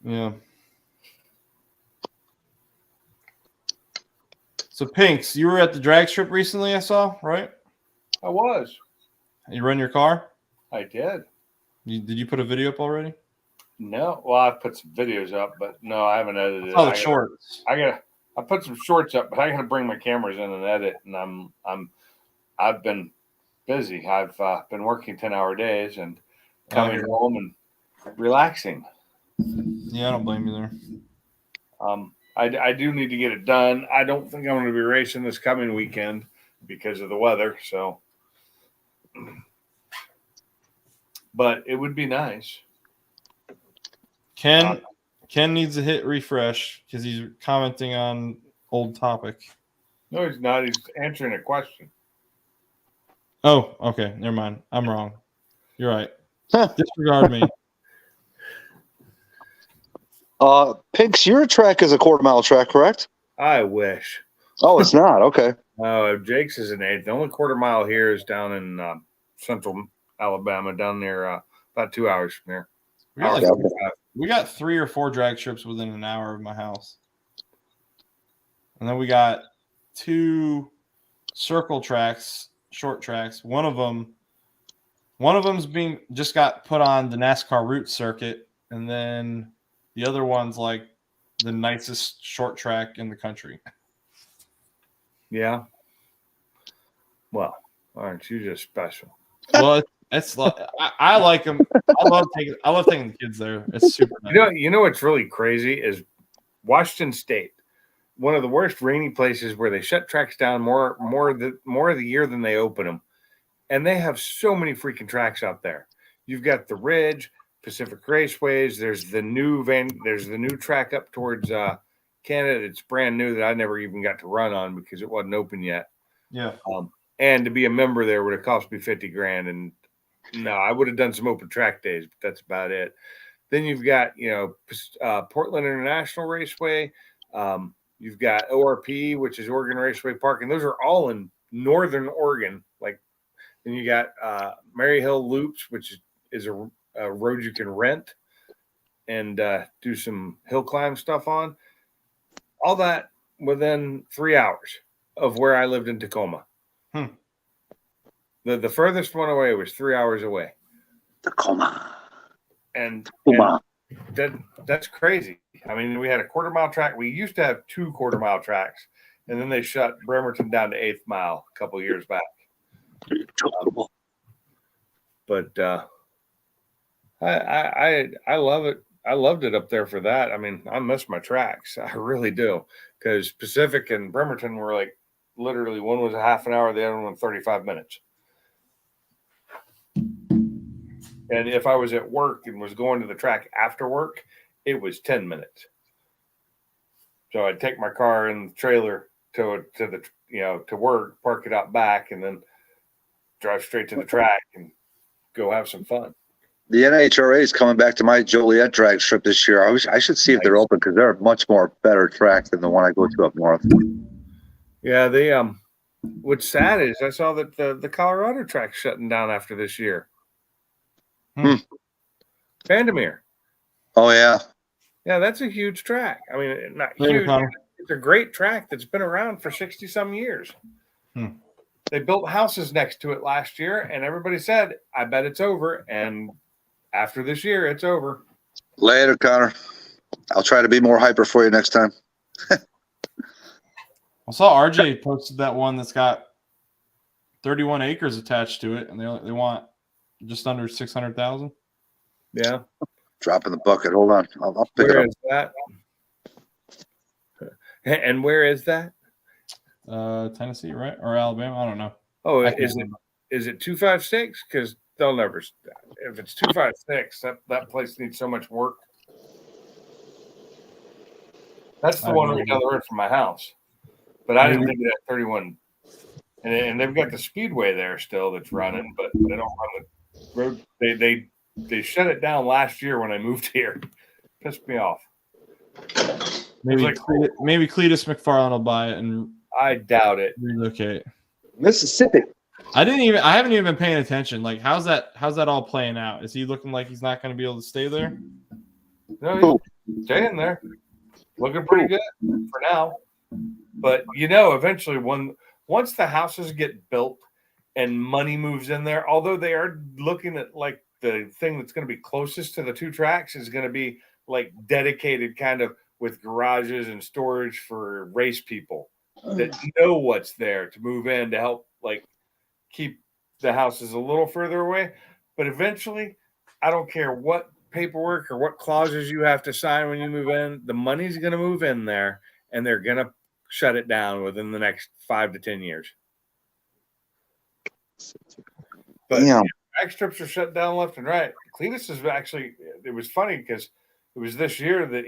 Yeah. So, Pinks, you were at the drag strip recently, I saw, right? I was. You run your car? I did. Did you put a video up already? No. Well, I've put some videos up, but no, I haven't edited it. Oh, the shorts. I put some shorts up, but I gotta bring my cameras in and edit. And I've been busy. I've been working 10-hour days and coming home and relaxing. Yeah, I don't blame you there. I do need to get it done. I don't think I'm going to be racing this coming weekend because of the weather. So, but it would be nice. Ken needs to hit refresh because he's commenting on old topic. No, he's not. He's answering a question. Oh, okay. Never mind. I'm wrong. You're right. Disregard me. Pinks, your track is a quarter-mile track, correct? I wish. Oh, it's not. Okay. Jake's is an 8. The only quarter mile here is down in central Alabama, down near about 2 hours from here. We got 3 or 4 drag strips within an hour of my house. And then we got 2 circle tracks, short tracks. One of them's just got put on the NASCAR route circuit, and then the other one's like the nicest short track in the country. Yeah. Well, aren't you just special? Well, I like them. I love taking the kids there. It's super nice. You know what's really crazy is Washington State, one of the worst rainy places where they shut tracks down more of the year than they open them, and they have so many freaking tracks out there. You've got the Ridge, Pacific Raceways. There's the new track up towards Canada. It's brand new that I never even got to run on because it wasn't open yet. Yeah. And to be a member there would have cost me $50,000, and No, I would have done some open track days, but that's about it. Then you've got, Portland International Raceway. You've got ORP, which is Oregon Raceway Park, and those are all in northern Oregon. Then you got Mary Hill Loops, which is a road you can rent and do some hill climb stuff on. All that within 3 hours of where I lived in Tacoma. The furthest one away was 3 hours away. Tacoma. And Tacoma. that's crazy. I mean, we had a quarter-mile track. We used to have 2 quarter-mile tracks, and then they shut Bremerton down to 8th mile a couple of years back. But I love it. I loved it up there for that. I mean, I miss my tracks. I really do, because Pacific and Bremerton were like literally one was a half an hour, the other one 35 minutes. And if I was at work and was going to the track after work, it was 10 minutes. So I'd take my car and the trailer to work, park it out back, and then drive straight to the track and go have some fun. The NHRA is coming back to my Joliet drag strip this year. I should see if they're open, because they're a much more better track than the one I go to up north. Yeah, they what's sad is I saw that the Colorado track's shutting down after this year. Vandermeer. Oh yeah. Yeah, that's a huge track. I mean, not huge. It's a great track that's been around for 60 some years. They built houses next to it last year, and everybody said, I bet it's over. And after this year, it's over. Later, Connor. I'll try to be more hyper for you next time. I saw RJ posted that one that's got 31 acres attached to it, and they want just under 600,000. Yeah. Dropping the bucket. Hold on. I'll pick it up. Where is that? And where is that? Tennessee, right? Or Alabama? I don't know. Oh, is it 256? Because they'll never. If it's 256, that place needs so much work. That's the one right down the road from my house. But I didn't think of that 31. And they've got the speedway there still that's running, but they don't run the road. They shut it down last year when I moved here. Pissed me off. Maybe Cletus McFarland will buy it and I doubt it. Relocate. Mississippi. I haven't even been paying attention. Like, how's that all playing out? Is he looking like he's not going to be able to stay there? No, he's staying there. Looking pretty good for now. But eventually once the houses get built and money moves in there, although they are looking at like the thing that's going to be closest to the 2 tracks is going to be like dedicated kind of with garages and storage for race people that know what's there to move in to help like keep the houses a little further away. But eventually, I don't care what paperwork or what clauses you have to sign when you move in, the money's going to move in there and they're going to shut it down within the next 5 to 10 years. But drag strips are shut down left and right. Cletus is actually, it was funny because it was this year that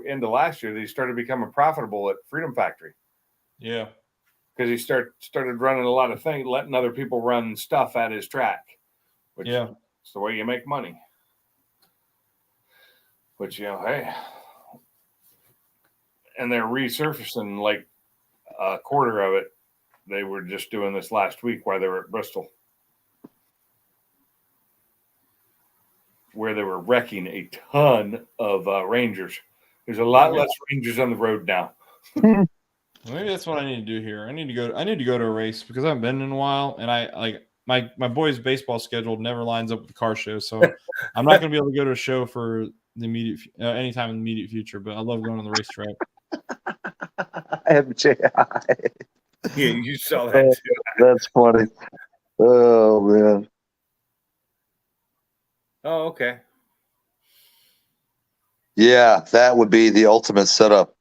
into last year that he started becoming profitable at Freedom Factory. Yeah. Because he started running a lot of things, letting other people run stuff at his track. Which is the way you make money. Which, hey. And they're resurfacing like a quarter of it. They were just doing this last week while they were at Bristol, where they were wrecking a ton of Rangers. There's a lot less Rangers on the road now. Maybe that's what I need to do here. I need to go to a race because I haven't been in a while, and I like my boys' baseball schedule never lines up with the car show, so I'm not going to be able to go to a show for the immediate anytime in the immediate future. But I love going on the racetrack. MJI. Yeah, you saw that too. That's funny. Oh man. Oh, okay. Yeah, that would be the ultimate setup.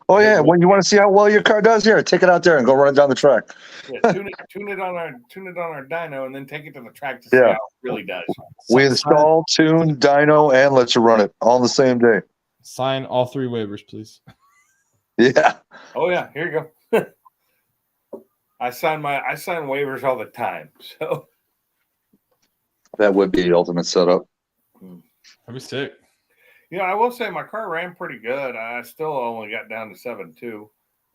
Oh yeah, when you want to see how well your car does, here, take it out there and go run it down the track. Yeah, tune it on our dyno, and then take it to the track to see how it really does. We install, tune, dyno, and let you run it all on the same day. Sign all 3 waivers, please. Yeah. Oh yeah, here you go. I sign waivers all the time. So That would be the ultimate setup. That'd be sick. I will say my car ran pretty good. I still only got down to 7.2,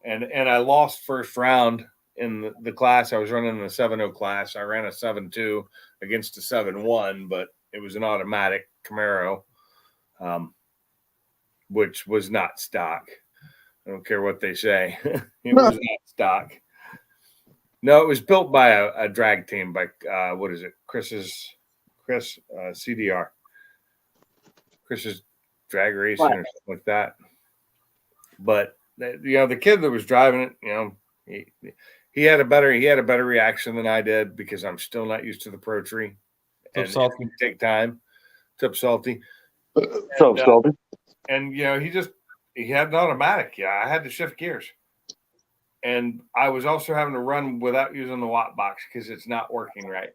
and I lost first round in the class. I was running in the 7.0 class. I ran a 7.2 against a 7.1, but it was an automatic Camaro, which was not stock. I don't care what they say. It was not stock. No, it was built by a drag team by Chris CDR. Chris's drag racing or something like that. But the kid that was driving it, he had a better reaction than I did because I'm still not used to the Pro Tree. And it can take time. It's up salty. And he had an automatic. Yeah, I had to shift gears. And I was also having to run without using the watt box because it's not working right.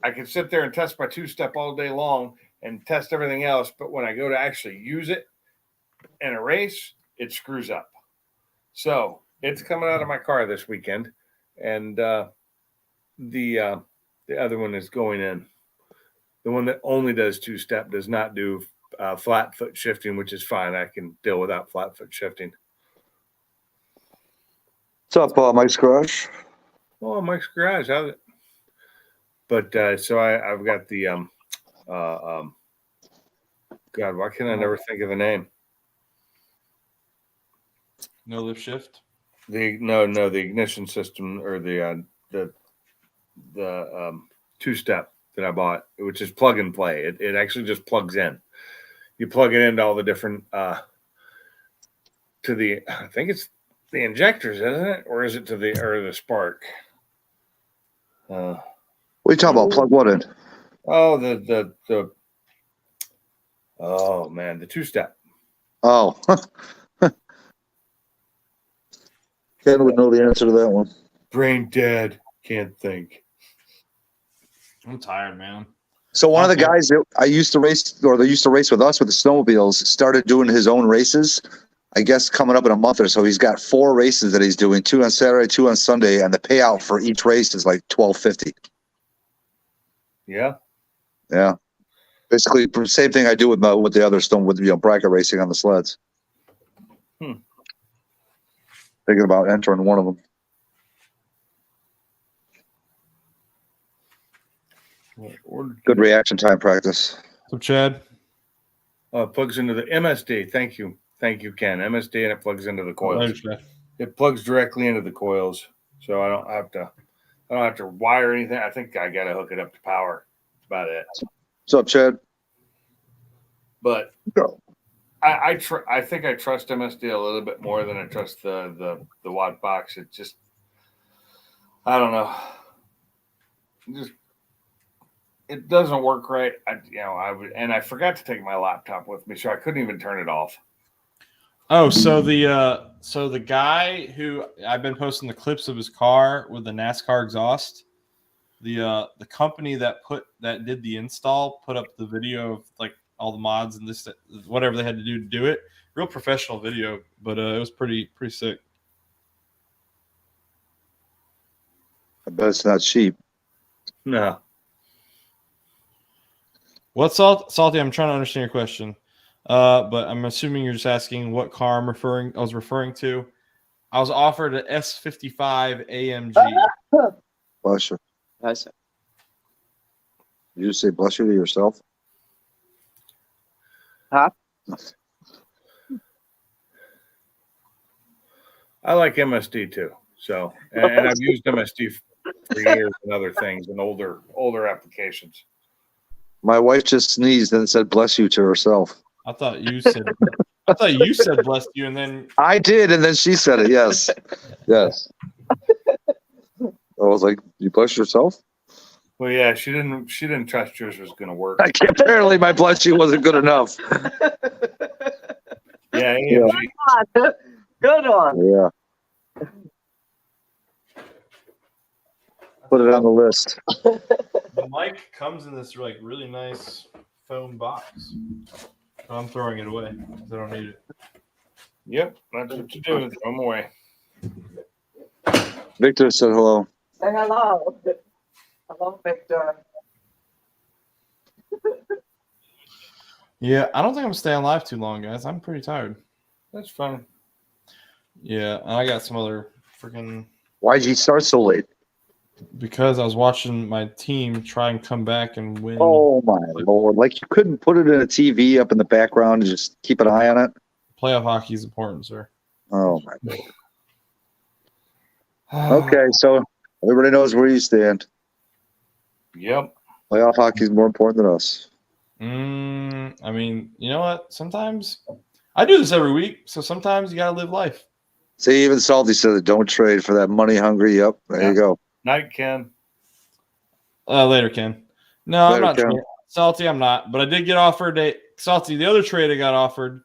I could sit there and test my two-step all day long and test everything else, but when I go to actually use it in a race, it screws up. So it's coming out of my car this weekend, and the other one is going in. The one that only does two-step does not do flat foot shifting, which is fine. I can deal without flat foot shifting. What's up, Mike's Garage? Oh, Mike's Garage. How's it? But so I've got the God, why can't I never think of the name? No lift shift. The ignition system or the two-step that I bought, which is plug and play. It actually just plugs in. You plug it into all the different I think it's the injectors, isn't it? Or is it to the spark? What are you talking about? Plug what in? Oh, oh man, the two-step. Oh. Ken would know the answer to that one. Brain dead. Can't think. I'm tired, man. So one of the guys that I used to race, or they used to race with us with the snowmobiles, started doing his own races. I guess coming up in a month or so, he's got 4 races that he's doing: 2 on Saturday, 2 on Sunday, and the payout for each race is like $12.50. Yeah. Yeah. Basically, same thing I do with the other stone with bracket racing on the sleds. Thinking about entering one of them. Good reaction time practice. So Chad. Plugs into the MSD. Thank you, Ken. MSD, and it plugs into the coils. Oh, it plugs directly into the coils, so I don't have to wire anything. I think I got to hook it up to power. That's about it. What's up, Chad? But I think I trust MSD a little bit more than I trust the watt box. It just, I don't know. It doesn't work right. I forgot to take my laptop with me, so I couldn't even turn it off. Oh, so the guy who I've been posting the clips of his car with the NASCAR exhaust, the company that did the install put up the video of like all the mods and this whatever they had to do it. Real professional video, but it was pretty sick. I bet it's not cheap. No. What's Salty? I'm trying to understand your question, but I'm assuming you're just asking what car I was referring to. I was offered an S55 AMG. Bless you. Nice. Did you say bless you to yourself? Huh? I like MSD too. So, and I've used MSD for years and other things and older applications. My wife just sneezed and said "bless you" to herself. I thought you said bless you, and then I did, and then she said it. Yes, yes. I was like, "You bless yourself." Well, yeah, she didn't trust yours was going to work. Apparently, my bless you wasn't good enough. Yeah, AMG. Good one. Yeah. Put it on the list. the mic comes in this like really nice foam box. I'm throwing it away because I don't need it. Yep, that's what you do. Throw them away. Victor said hello. Say hello. Hello, Victor. Yeah, I don't think I'm gonna stay on live too long, guys. I'm pretty tired. That's fine. Yeah, and I got some other freaking Why'd you start so late? because I was watching my team try and come back and win. Oh my lord! Like you couldn't put it in a TV up in the background and just keep an eye on it. Playoff hockey is important, sir. Oh my lord! Okay, so everybody knows where you stand. Yep. Playoff hockey is more important than us. I mean, you know what? Sometimes I do this every week, so sometimes you gotta live life. See, even Salty said that don't trade for that money hungry. Yep, there you go. Night, Ken. Later, Ken. No, Later, I'm not Ken. trading. Salty, I'm not. But I did get offered Salty. The other trade I got offered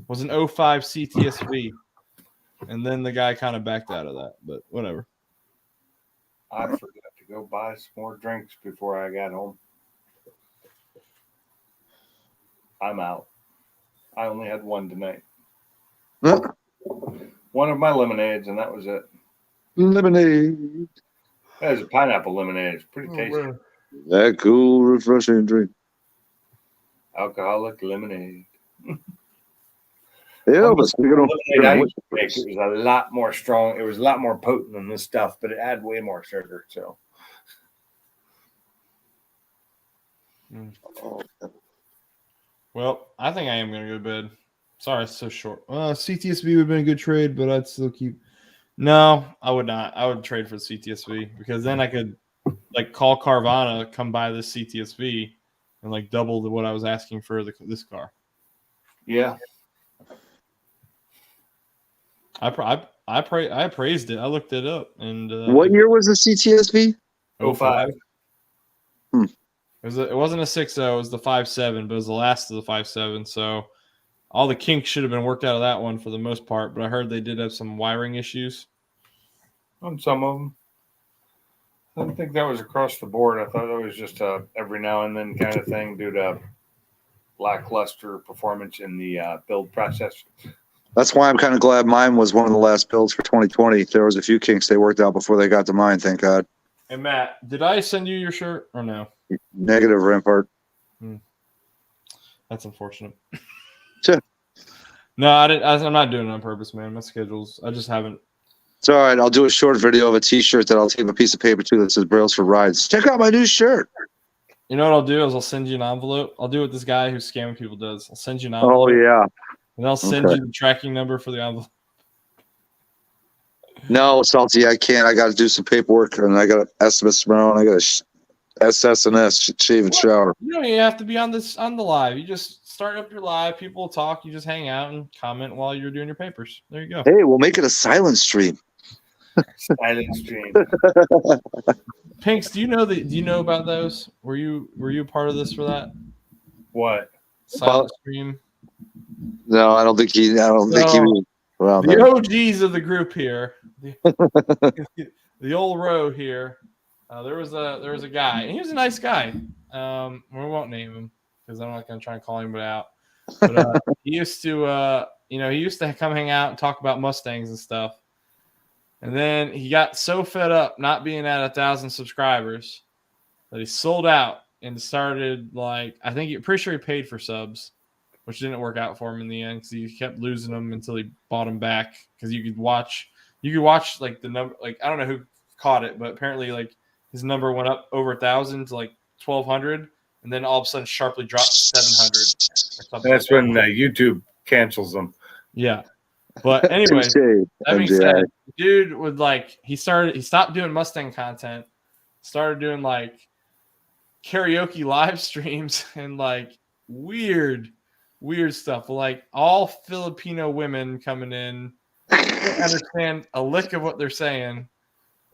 was an 05 CTSV, and then the guy kind of backed out of that. But whatever. I forgot to go buy some more drinks before I got home. I'm out. I only had one tonight. Huh? One of my lemonades, and that was it. Lemonade. That was a pineapple lemonade. It's pretty tasty. That cool, refreshing drink. Alcoholic lemonade. Yeah, but speaking of lemonade I used to make, it was a lot more strong. It was a lot more potent than this stuff, but it had way more sugar. So, Well, I think I am going to go to bed. Sorry, it's so short. CTSV would have been a good trade, but I'd still keep. No, I would not. I would trade for the CTSV because then I could like call Carvana, come buy this CTSV, and like double what I was asking for this car. yeah. I praised it. I looked it up, and what year was the CTSV? 05. It wasn't a 6.0, it was the 5.7, but it was the last of the 5.7. So all the kinks should have been worked out of that one for the most part. But I heard they did have some wiring issues On some of them. I don't think that was across the board. I thought that was just a every now and then kind of thing due to lackluster performance in the build process. That's why I'm kind of glad mine was one of the last builds for 2020. There was a few kinks they worked out before they got to mine, thank God. Hey, Matt, did I send you your shirt or no? Negative, Rampart. That's unfortunate. Sure. No, I'm not doing it on purpose, man. My schedules, I just haven't. It's all right. I'll do a short video of a T-shirt that I'll tape a piece of paper to that says Brails for Rides. Check out my new shirt. You know what I'll do is I'll send you an envelope. I'll do what this guy who's scamming people does. I'll send you an envelope. Oh, yeah. And I'll send you the tracking number for the envelope. No, Salty, I can't. I got to do some paperwork, and I got estimates tomorrow, and I got to SS&S, shave and shower. You don't even have to be on the live. You just start up your live. People will talk. You just hang out and comment while you're doing your papers. There you go. Hey, we'll make it a silent stream. Silent stream. Pinks, do you know about those? Were you a part of this for that? What? Silent stream? No, I don't think he was around the there. OGs of the group here, the old row here. There was a guy, and he was a nice guy. We won't name him because I'm not going to try and call anybody out. But he used to, he used to come hang out and talk about Mustangs and stuff. And then he got so fed up not being at 1,000 subscribers that he sold out and started pretty sure he paid for subs, which didn't work out for him in the end because he kept losing them until he bought them back. Because you could watch like the number, like I don't know who caught it, but apparently like his number went up over 1,000 to like 1,200, and then all of a sudden sharply dropped to 700 or something. That's when YouTube cancels them. Yeah. But anyway, that being said, dude would he stopped doing Mustang content, started doing like karaoke live streams and like weird stuff. Like all Filipino women coming in, can't understand a lick of what they're saying.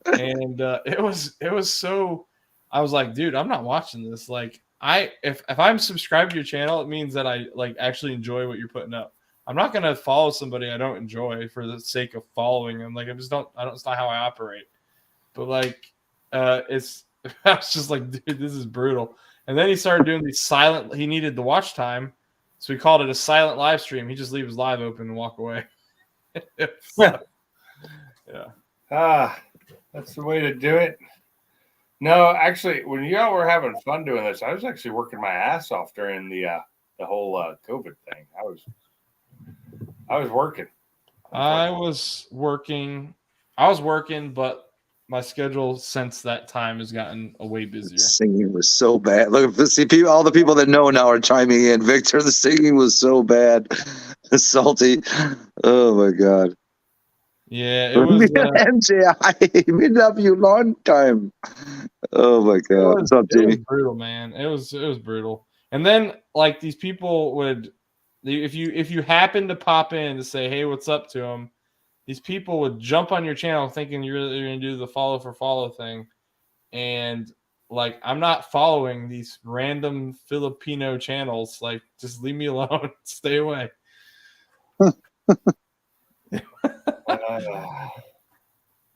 And it was so, I was like, dude, I'm not watching this. Like if I'm subscribed to your channel, it means that I like actually enjoy what you're putting up. I'm not gonna follow somebody I don't enjoy for the sake of following them. Like it's not how I operate. But like I was just like, dude, this is brutal. And then he started doing these silent. He needed the watch time, so he called it a silent live stream. He just leave his live open and walk away. Yeah. That's the way to do it. No, actually, when y'all were having fun doing this, I was actually working my ass off during the the whole COVID thing. I was working. I was working, but my schedule since that time has gotten way busier. Singing was so bad. Look, see, people, all the people that know now are chiming in. Victor, the singing was so bad. Salty. Oh my God. Yeah, it was. MJ, I love you long time. Oh my God. What's up, it was Jamie? brutal, man. It was brutal. And then like these people would, if you happen to pop in to say, "Hey, what's up?" to them, these people would jump on your channel thinking you're going to do the follow for follow thing, and like I'm not following these random Filipino channels. Like, just leave me alone. Stay away.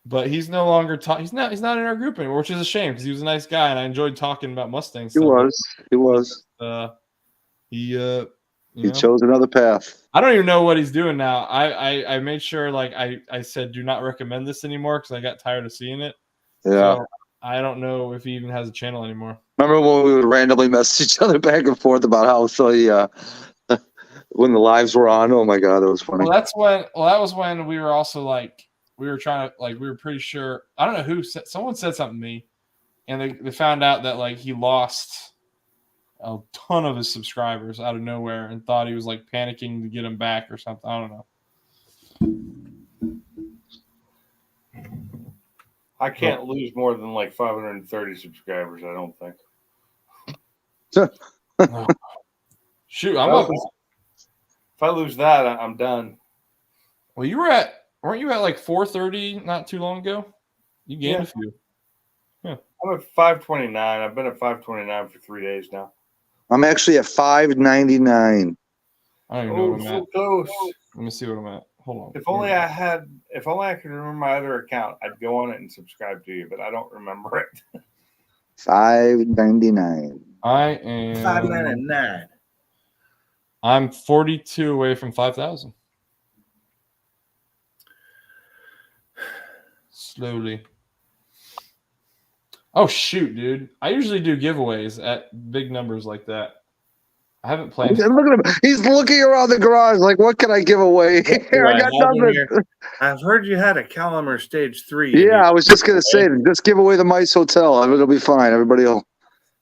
But he's no longer he's not in our group anymore, which is a shame because he was a nice guy and I enjoyed talking about Mustangs. He was. He chose another path. I don't even know what he's doing now. I made sure, like I said, do not recommend this anymore because I got tired of seeing it. Yeah. So I don't know if he even has a channel anymore. Remember when we would randomly message each other back and forth about how when the lives were on? Oh my God, that was funny. That was when we were also like we were trying to we were pretty sure. I don't know who said, someone said something to me, and they found out that like he lost a ton of his subscribers out of nowhere and thought he was like panicking to get them back or something. I don't know. I can't lose more than like 530 subscribers. I don't think. Oh. Shoot, I'm up. If I lose that, I'm done. Well, weren't you at like 430 not too long ago? You gained a few. Yeah. I'm at 529. I've been at 529 for 3 days now. I'm actually at 599. I don't even know what I'm at. Close. Let me see what I'm at. Hold on. If only I could remember my other account, I'd go on it and subscribe to you, but I don't remember it. 599. I am 599. I'm 42 away from 5,000. Slowly. Oh shoot, dude! I usually do giveaways at big numbers like that. I haven't planned. Look at him. He's looking around the garage like, what can I give away? Here, I got nothing. I've heard you had a Calamar Stage 3. Yeah, I was just going to say, just give away the Mice Hotel. It'll be fine. Everybody will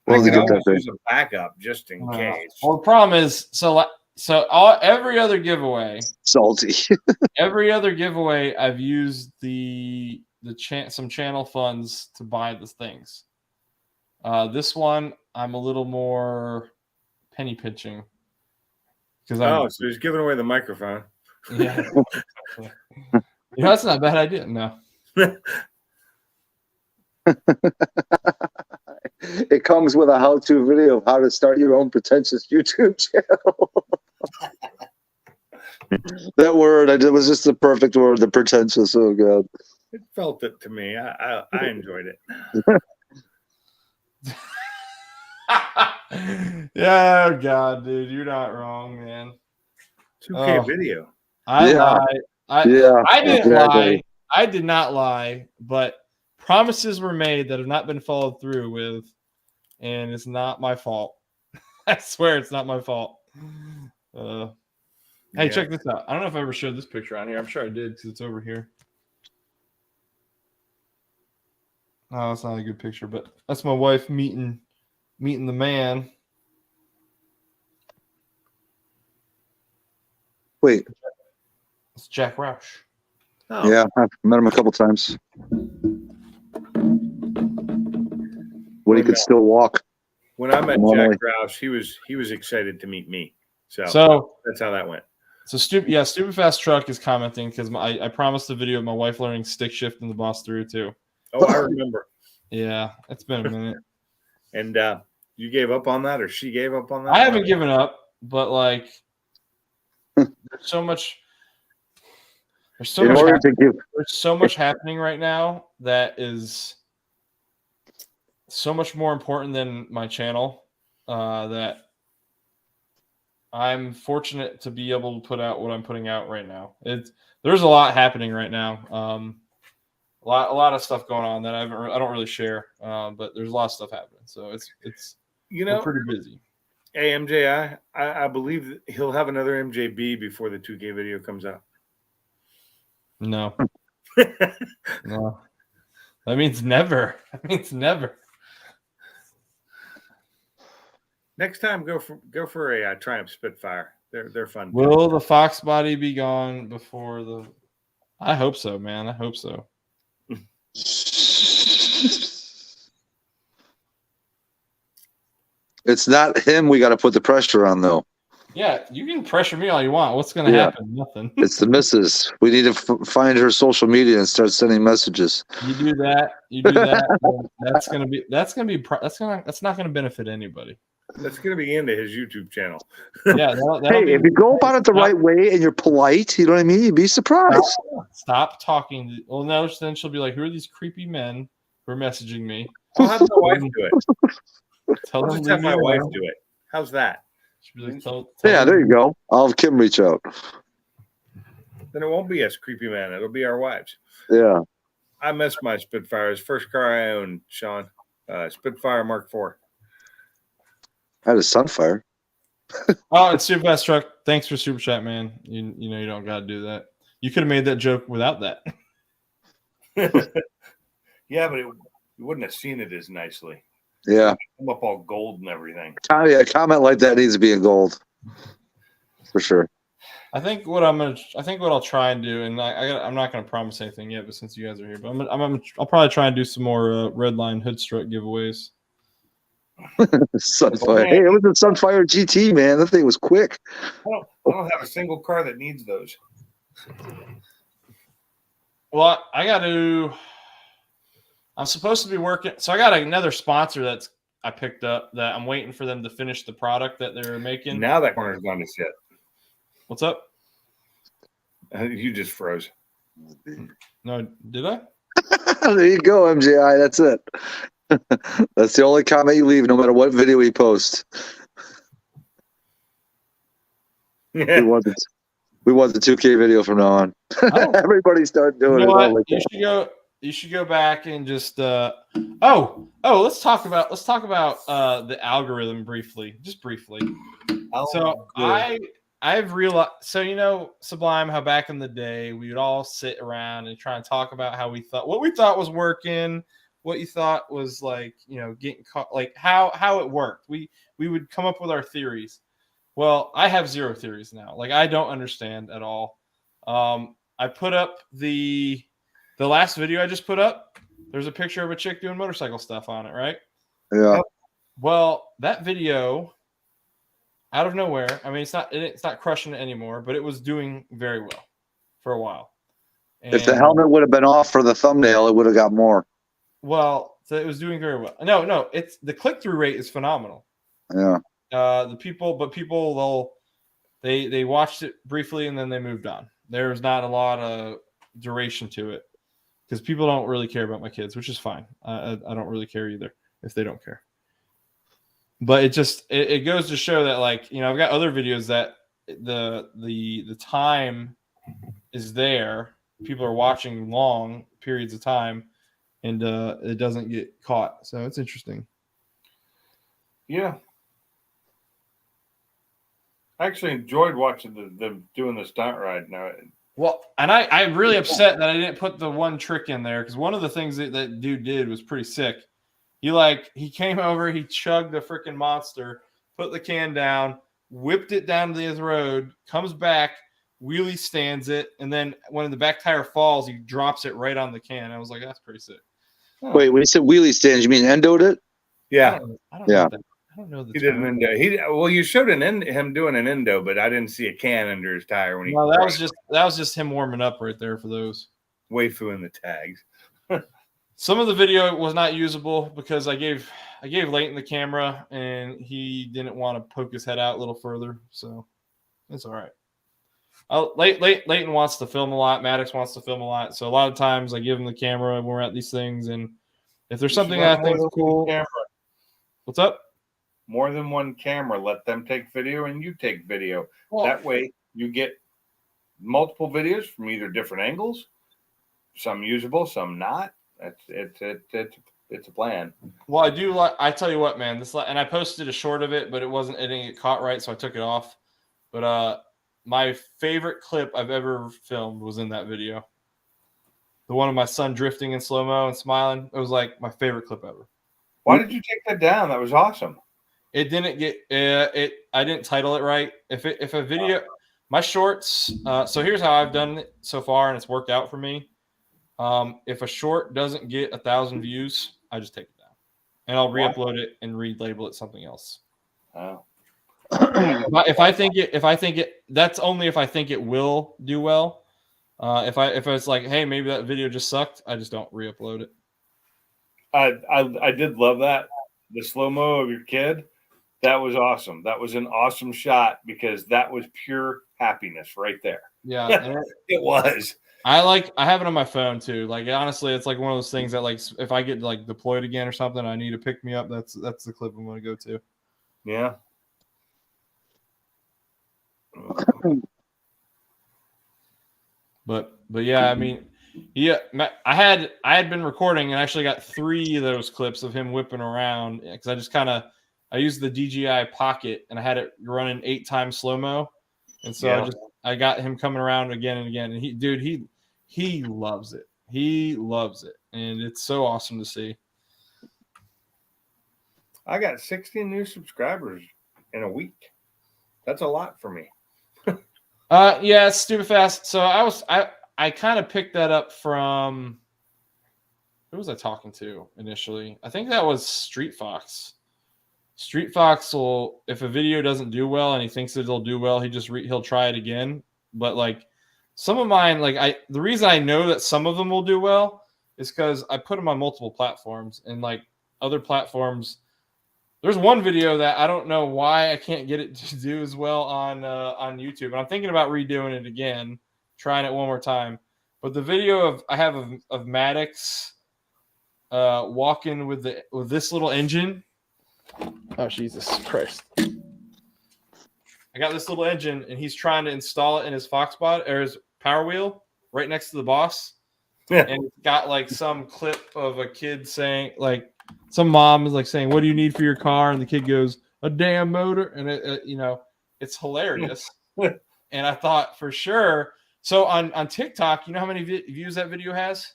get that always thing. use a backup just in case. Well, the problem is, every other giveaway, salty. Every other giveaway, I've used some channel funds to buy the things. This one, I'm a little more penny pinching so he's giving away the microphone. Yeah. That's not a bad idea. No. It comes with a how-to video of how to start your own pretentious YouTube channel. That word, it was just the perfect word, the pretentious. Oh God. It felt it to me. I enjoyed it. Yeah, God, dude, you're not wrong, man. 2K video. I lied. I didn't lie. I did not lie, but promises were made that have not been followed through with, and it's not my fault. I swear it's not my fault. Hey, check this out. I don't know if I ever showed this picture on here. I'm sure I did because it's over here. Oh, that's not a good picture, but that's my wife meeting the man. Wait. It's Jack Roush. Oh. Yeah, I've met him a couple times. When he could still walk. When I met Jack Roush, he was excited to meet me. So that's how that went. So Stupid Fast Truck is commenting because I promised a video of my wife learning stick shift in the Boss 302. Oh, I remember. Yeah, it's been a minute. And you gave up on that, or she gave up on that? I haven't given up, but like, there's so much happening right now that is so much more important than my channel. That I'm fortunate to be able to put out what I'm putting out right now. There's a lot happening right now. A lot of stuff going on that I don't really share. But there's a lot of stuff happening. So it's we're pretty busy. Hey, MJ, I believe that he'll have another MJB before the 2K video comes out. No. No. That means never. That means never. Next time, go for a Triumph Spitfire. They're fun. Will the Foxbody be gone before the? I hope so, man. I hope so. It's not him we got to put the pressure on, though. Yeah, you can pressure me all you want. What's going to happen? Nothing. It's the missus. We need to find her social media and start sending messages. You do that. You do that. That's not going to benefit anybody. That's going to be into his YouTube channel. Yeah. Hey, if you go about it the right way and you're polite, you know what I mean? You'd be surprised. Stop talking. Well, no, then she'll be like, "Who are these creepy men who are messaging me?" I'll have my wife do it. Tell I'll them just have my leave me wife alone. do it. How's that? She'll be like, tell Yeah, them- there you go. I'll have Kim reach out. Then it won't be us creepy man. It'll be our wives. Yeah. I missed my Spitfire. It's the first car I owned, Sean. Spitfire Mark IV. I had a Sunfire. Oh, it's Super Fast Truck. Thanks for Super Chat, man. You know you don't got to do that. You could have made that joke without that. Yeah, but you wouldn't have seen it as nicely. Yeah. Come up all gold and everything. A comment like that needs to be in gold. For sure. I think what I'll try and do, and I'm not going to promise anything yet, but since you guys are here, but I'll probably try and do some more Redline Hoodstrut giveaways. Sunfire. Hey, it was a Sunfire GT, man. That thing was quick. I don't have a single car that needs those. Well, I'm supposed to be working. So I got another sponsor I picked up that I'm waiting for them to finish the product that they're making. Now that corner's gone to shit. What's up? You just froze. No, did I? There you go, MJI. That's it. That's the only comment you leave, no matter what video we post. We want the 2K video from now on. Oh. Everybody start doing You know it. what? You should go back and just let's talk about the algorithm briefly. Just briefly. I've realized, so Sublime, how back in the day we would all sit around and try and talk about what we thought was working, what you thought was getting caught, like how it worked. We would come up with our theories. Well, I have zero theories now. Like, I don't understand at all. I put up the last video I just put up. There's a picture of a chick doing motorcycle stuff on it, right? Yeah. Well, that video, out of nowhere, I mean, it's not crushing it anymore, but it was doing very well for a while. And, if the helmet would have been off for the thumbnail, it would have got more. Well, so it was doing very well. No, it's the click-through rate is phenomenal. Yeah. People they watched it briefly and then they moved on. There's not a lot of duration to it because people don't really care about my kids, which is fine. I don't really care either if they don't care. But it goes to show that, like, I've got other videos that the time is there. People are watching long periods of time, and it doesn't get caught. So it's interesting. Yeah. I actually enjoyed watching them doing the stunt ride now. Well, and I'm really upset that I didn't put the one trick in there, because one of the things that dude did was pretty sick. He came over, he chugged the freaking monster, put the can down, whipped it down to the road, comes back, wheelie stands it, and then when the back tire falls, he drops it right on the can. I was like, that's pretty sick. Wait, when you said wheelie stands, you mean endoed it? Yeah. I don't know the He did term. an endo. You showed him doing an endo, but I didn't see a can under his tire when he. No, that was just him warming up right there for those. Waifu in the tags. Some of the video was not usable because I gave Leighton the camera and he didn't want to poke his head out a little further, so it's all right. Leighton wants to film a lot. Maddox wants to film a lot, so a lot of times I give him the camera when we're at these things, and if there's something I think is cool. What's up? More than one camera. Let them take video and you take video. Well, that way you get multiple videos from either different angles, some usable, some not. It's it's a plan. Well, I do like. I tell you what, man. And I posted a short of it, but it didn't get caught right, so I took it off. But my favorite clip I've ever filmed was in that video. The one of my son drifting in slow mo and smiling. It was like my favorite clip ever. Why did you take that down? That was awesome. It didn't get I didn't title it right. If a video, my shorts. So here's how I've done it so far, and it's worked out for me. If a short doesn't get 1,000 views, I just take it down, and I'll re-upload it and relabel it something else. Oh. If I think it, that's only if I think it will do well. If it's like, hey, maybe that video just sucked, I just don't re-upload it. I did love that. The slow-mo of your kid, that was awesome. That was an awesome shot because that was pure happiness right there. Yeah, it was. I have it on my phone too. Like honestly, it's like one of those things that like if I get like deployed again or something, I need to pick me up. That's the clip I'm going to go to. Yeah. But yeah, I mean, yeah, I had been recording and actually got 3 of those clips of him whipping around because I used the DJI Pocket and I had it running 8 times slow mo, and so I got him coming around again and again, and he loves it. He loves it, and it's so awesome to see. I got 16 new subscribers in a week. That's a lot for me. Yeah, it's stupid fast. So I kind of picked that up from, who was I talking to initially? I think that was Street Fox. Street Fox will, if a video doesn't do well and he thinks it'll do well, he'll try it again. But like some of mine, the reason I know that some of them will do well is because I put them on multiple platforms, and like other platforms. There's one video that I don't know why I can't get it to do as well on YouTube, and I'm thinking about redoing it again, trying it one more time. But the video I have of Maddox walking with this little engine. Oh Jesus Christ! I got this little engine, and he's trying to install it in his Foxbody or his Power Wheel right next to the boss, and it's got like some clip of a kid saying like. Some mom is like saying, "What do you need for your car?" And the kid goes, "A damn motor." And it's hilarious. And I thought for sure. So on TikTok, you know how many views that video has?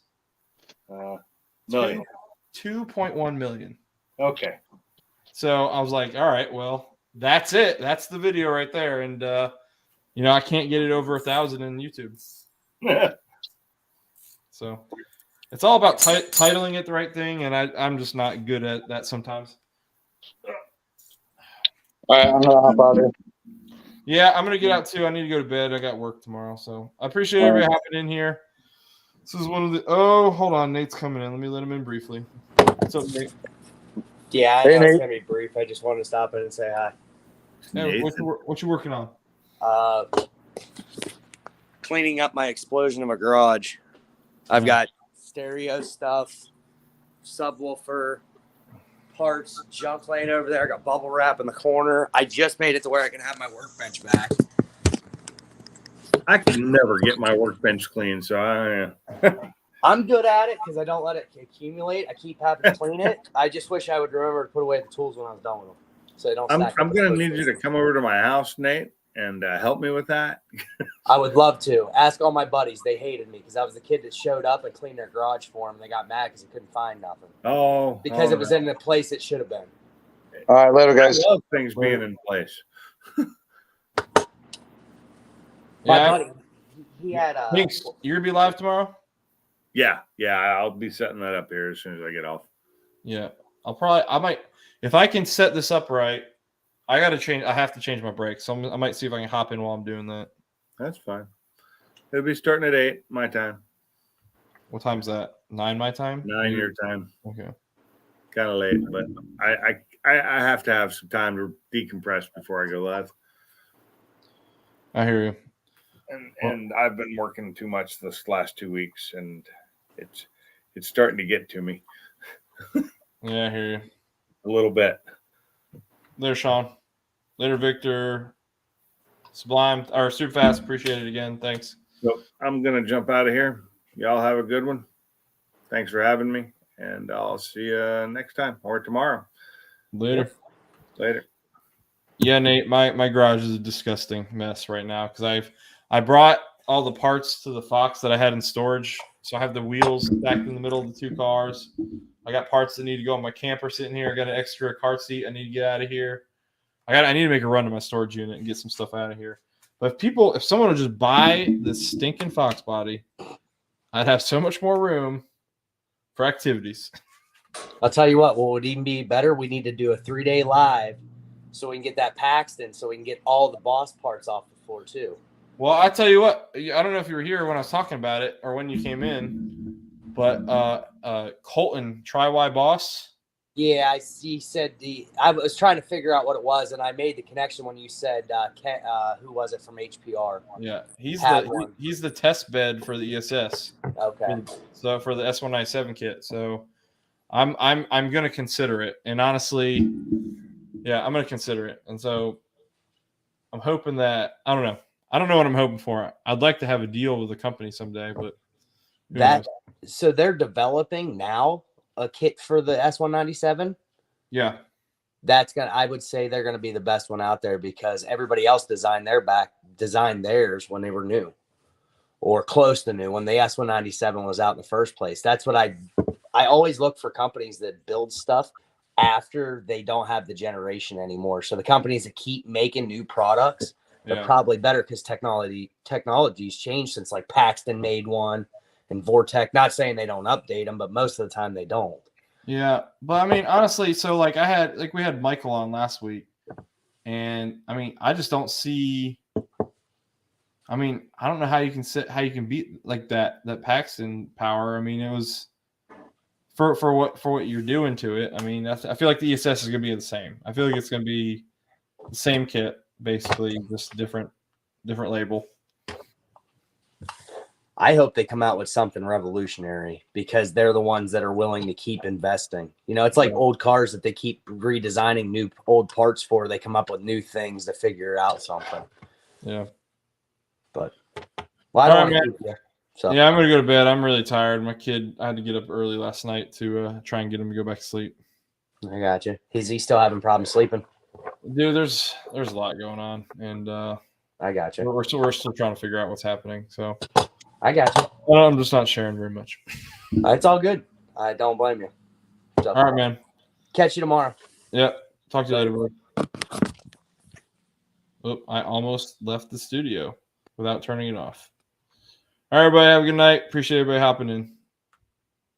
Million. 2.1 million. Okay. So I was like, all right, well, that's it. That's the video right there. And I can't get it over 1,000 in YouTube. So. It's all about titling it the right thing, and I'm just not good at that sometimes. All right, I'm gonna hop out here. Yeah, I'm gonna get out too. I need to go to bed. I got work tomorrow, so I appreciate everybody hopping in here. This is one of the. Oh, hold on, Nate's coming in. Let me let him in briefly. What's up, Nate? Yeah, I know it's gonna be brief. I just wanted to stop in and say hi. Hey, what you working on? Cleaning up my explosion of a garage. I've got stereo stuff, subwoofer, parts, junk laying over there. I got bubble wrap in the corner. I just made it to where I can have my workbench back. I can never get my workbench clean, so I'm good at it because I don't let it accumulate. I keep having to clean it. I just wish I would remember to put away the tools when I was done with them, so they don't. I'm going to need you to come over to my house, Nate, and help me with that. I would love to. Ask all my buddies. They hated me because I was the kid that showed up and cleaned their garage for them. They got mad because they couldn't find nothing. Because it was in the place it should have been. All right, later, guys. I love things being in place. My buddy, he had Thanks. You're gonna be live tomorrow? Yeah, I'll be setting that up here as soon as I get off. Yeah, I might, if I can set this up right. I have to change my brakes, so I might see if I can hop in while I'm doing that. That's fine. It'll be starting at 8 my time. What time's that? 9 my time? 9 your time. Okay. Kind of late, but I have to have some time to decompress before I go live. I hear you. And I've been working too much this last 2 weeks, and it's starting to get to me. Yeah, I hear you. A little bit. Later, Sean. Later, Victor. Sublime or super fast. Appreciate it again. Thanks. So I'm gonna jump out of here. Y'all have a good one. Thanks for having me, and I'll see you next time or tomorrow. Later. Later. Yeah, Nate, my garage is a disgusting mess right now because I brought all the parts to the Fox that I had in storage. So I have the wheels stacked in the middle of the two cars. I got parts that need to go on my camper sitting here. I got an extra car seat I need to get out of here. I need to make a run to my storage unit and get some stuff out of here. But if someone would just buy this stinking Foxbody, I'd have so much more room for activities. I'll tell you what would even be better. We need to do a 3-day live so we can get that Paxton, so we can get all the boss parts off the floor too. Well, I tell you what, I don't know if you were here when I was talking about it or when you came in, but Colton, Tri-Y Boss. Yeah, he said I was trying to figure out what it was, and I made the connection when you said who was it from HPR? Yeah, he's the test bed for the ESS. Okay. So for the S197 kit, so I'm gonna consider it, and honestly, yeah, I'm gonna consider it, and so I'm hoping that I don't know what I'm hoping for. I'd like to have a deal with the company someday, but so they're developing now a kit for the S197. Yeah. I would say they're gonna be the best one out there because everybody else designed theirs when they were new or close to new when the S197 was out in the first place. That's what I always look for companies that build stuff after they don't have the generation anymore. So the companies that keep making new products are probably better because technology's changed since like Paxton made one and Vortec. Not saying they don't update them, but most of the time they don't. Yeah, but I mean, honestly, so like we had Michael on last week, and I mean, I just don't see. I mean, I don't know how you can beat like that Paxton power. I mean, it was for what you're doing to it. I mean, I feel like the ESS is gonna be the same. I feel like it's gonna be the same kit, basically, just different label. I hope they come out with something revolutionary because they're the ones that are willing to keep investing. You know, it's like old cars that they keep redesigning new old parts for. They come up with new things to figure out something. Yeah. But I don't want to keep you. So. Yeah, I'm going to go to bed. I'm really tired. My kid, I had to get up early last night to try and get him to go back to sleep. I got you. Is he still having problems sleeping? Dude, there's a lot going on, and I got you. We're still trying to figure out what's happening. So I got you. Well, I'm just not sharing very much. It's all good. I don't blame you. So, all right, man. Catch you tomorrow. Yep. Talk to you later, bro. Oh, I almost left the studio without turning it off. All right, everybody. Have a good night. Appreciate everybody hopping in.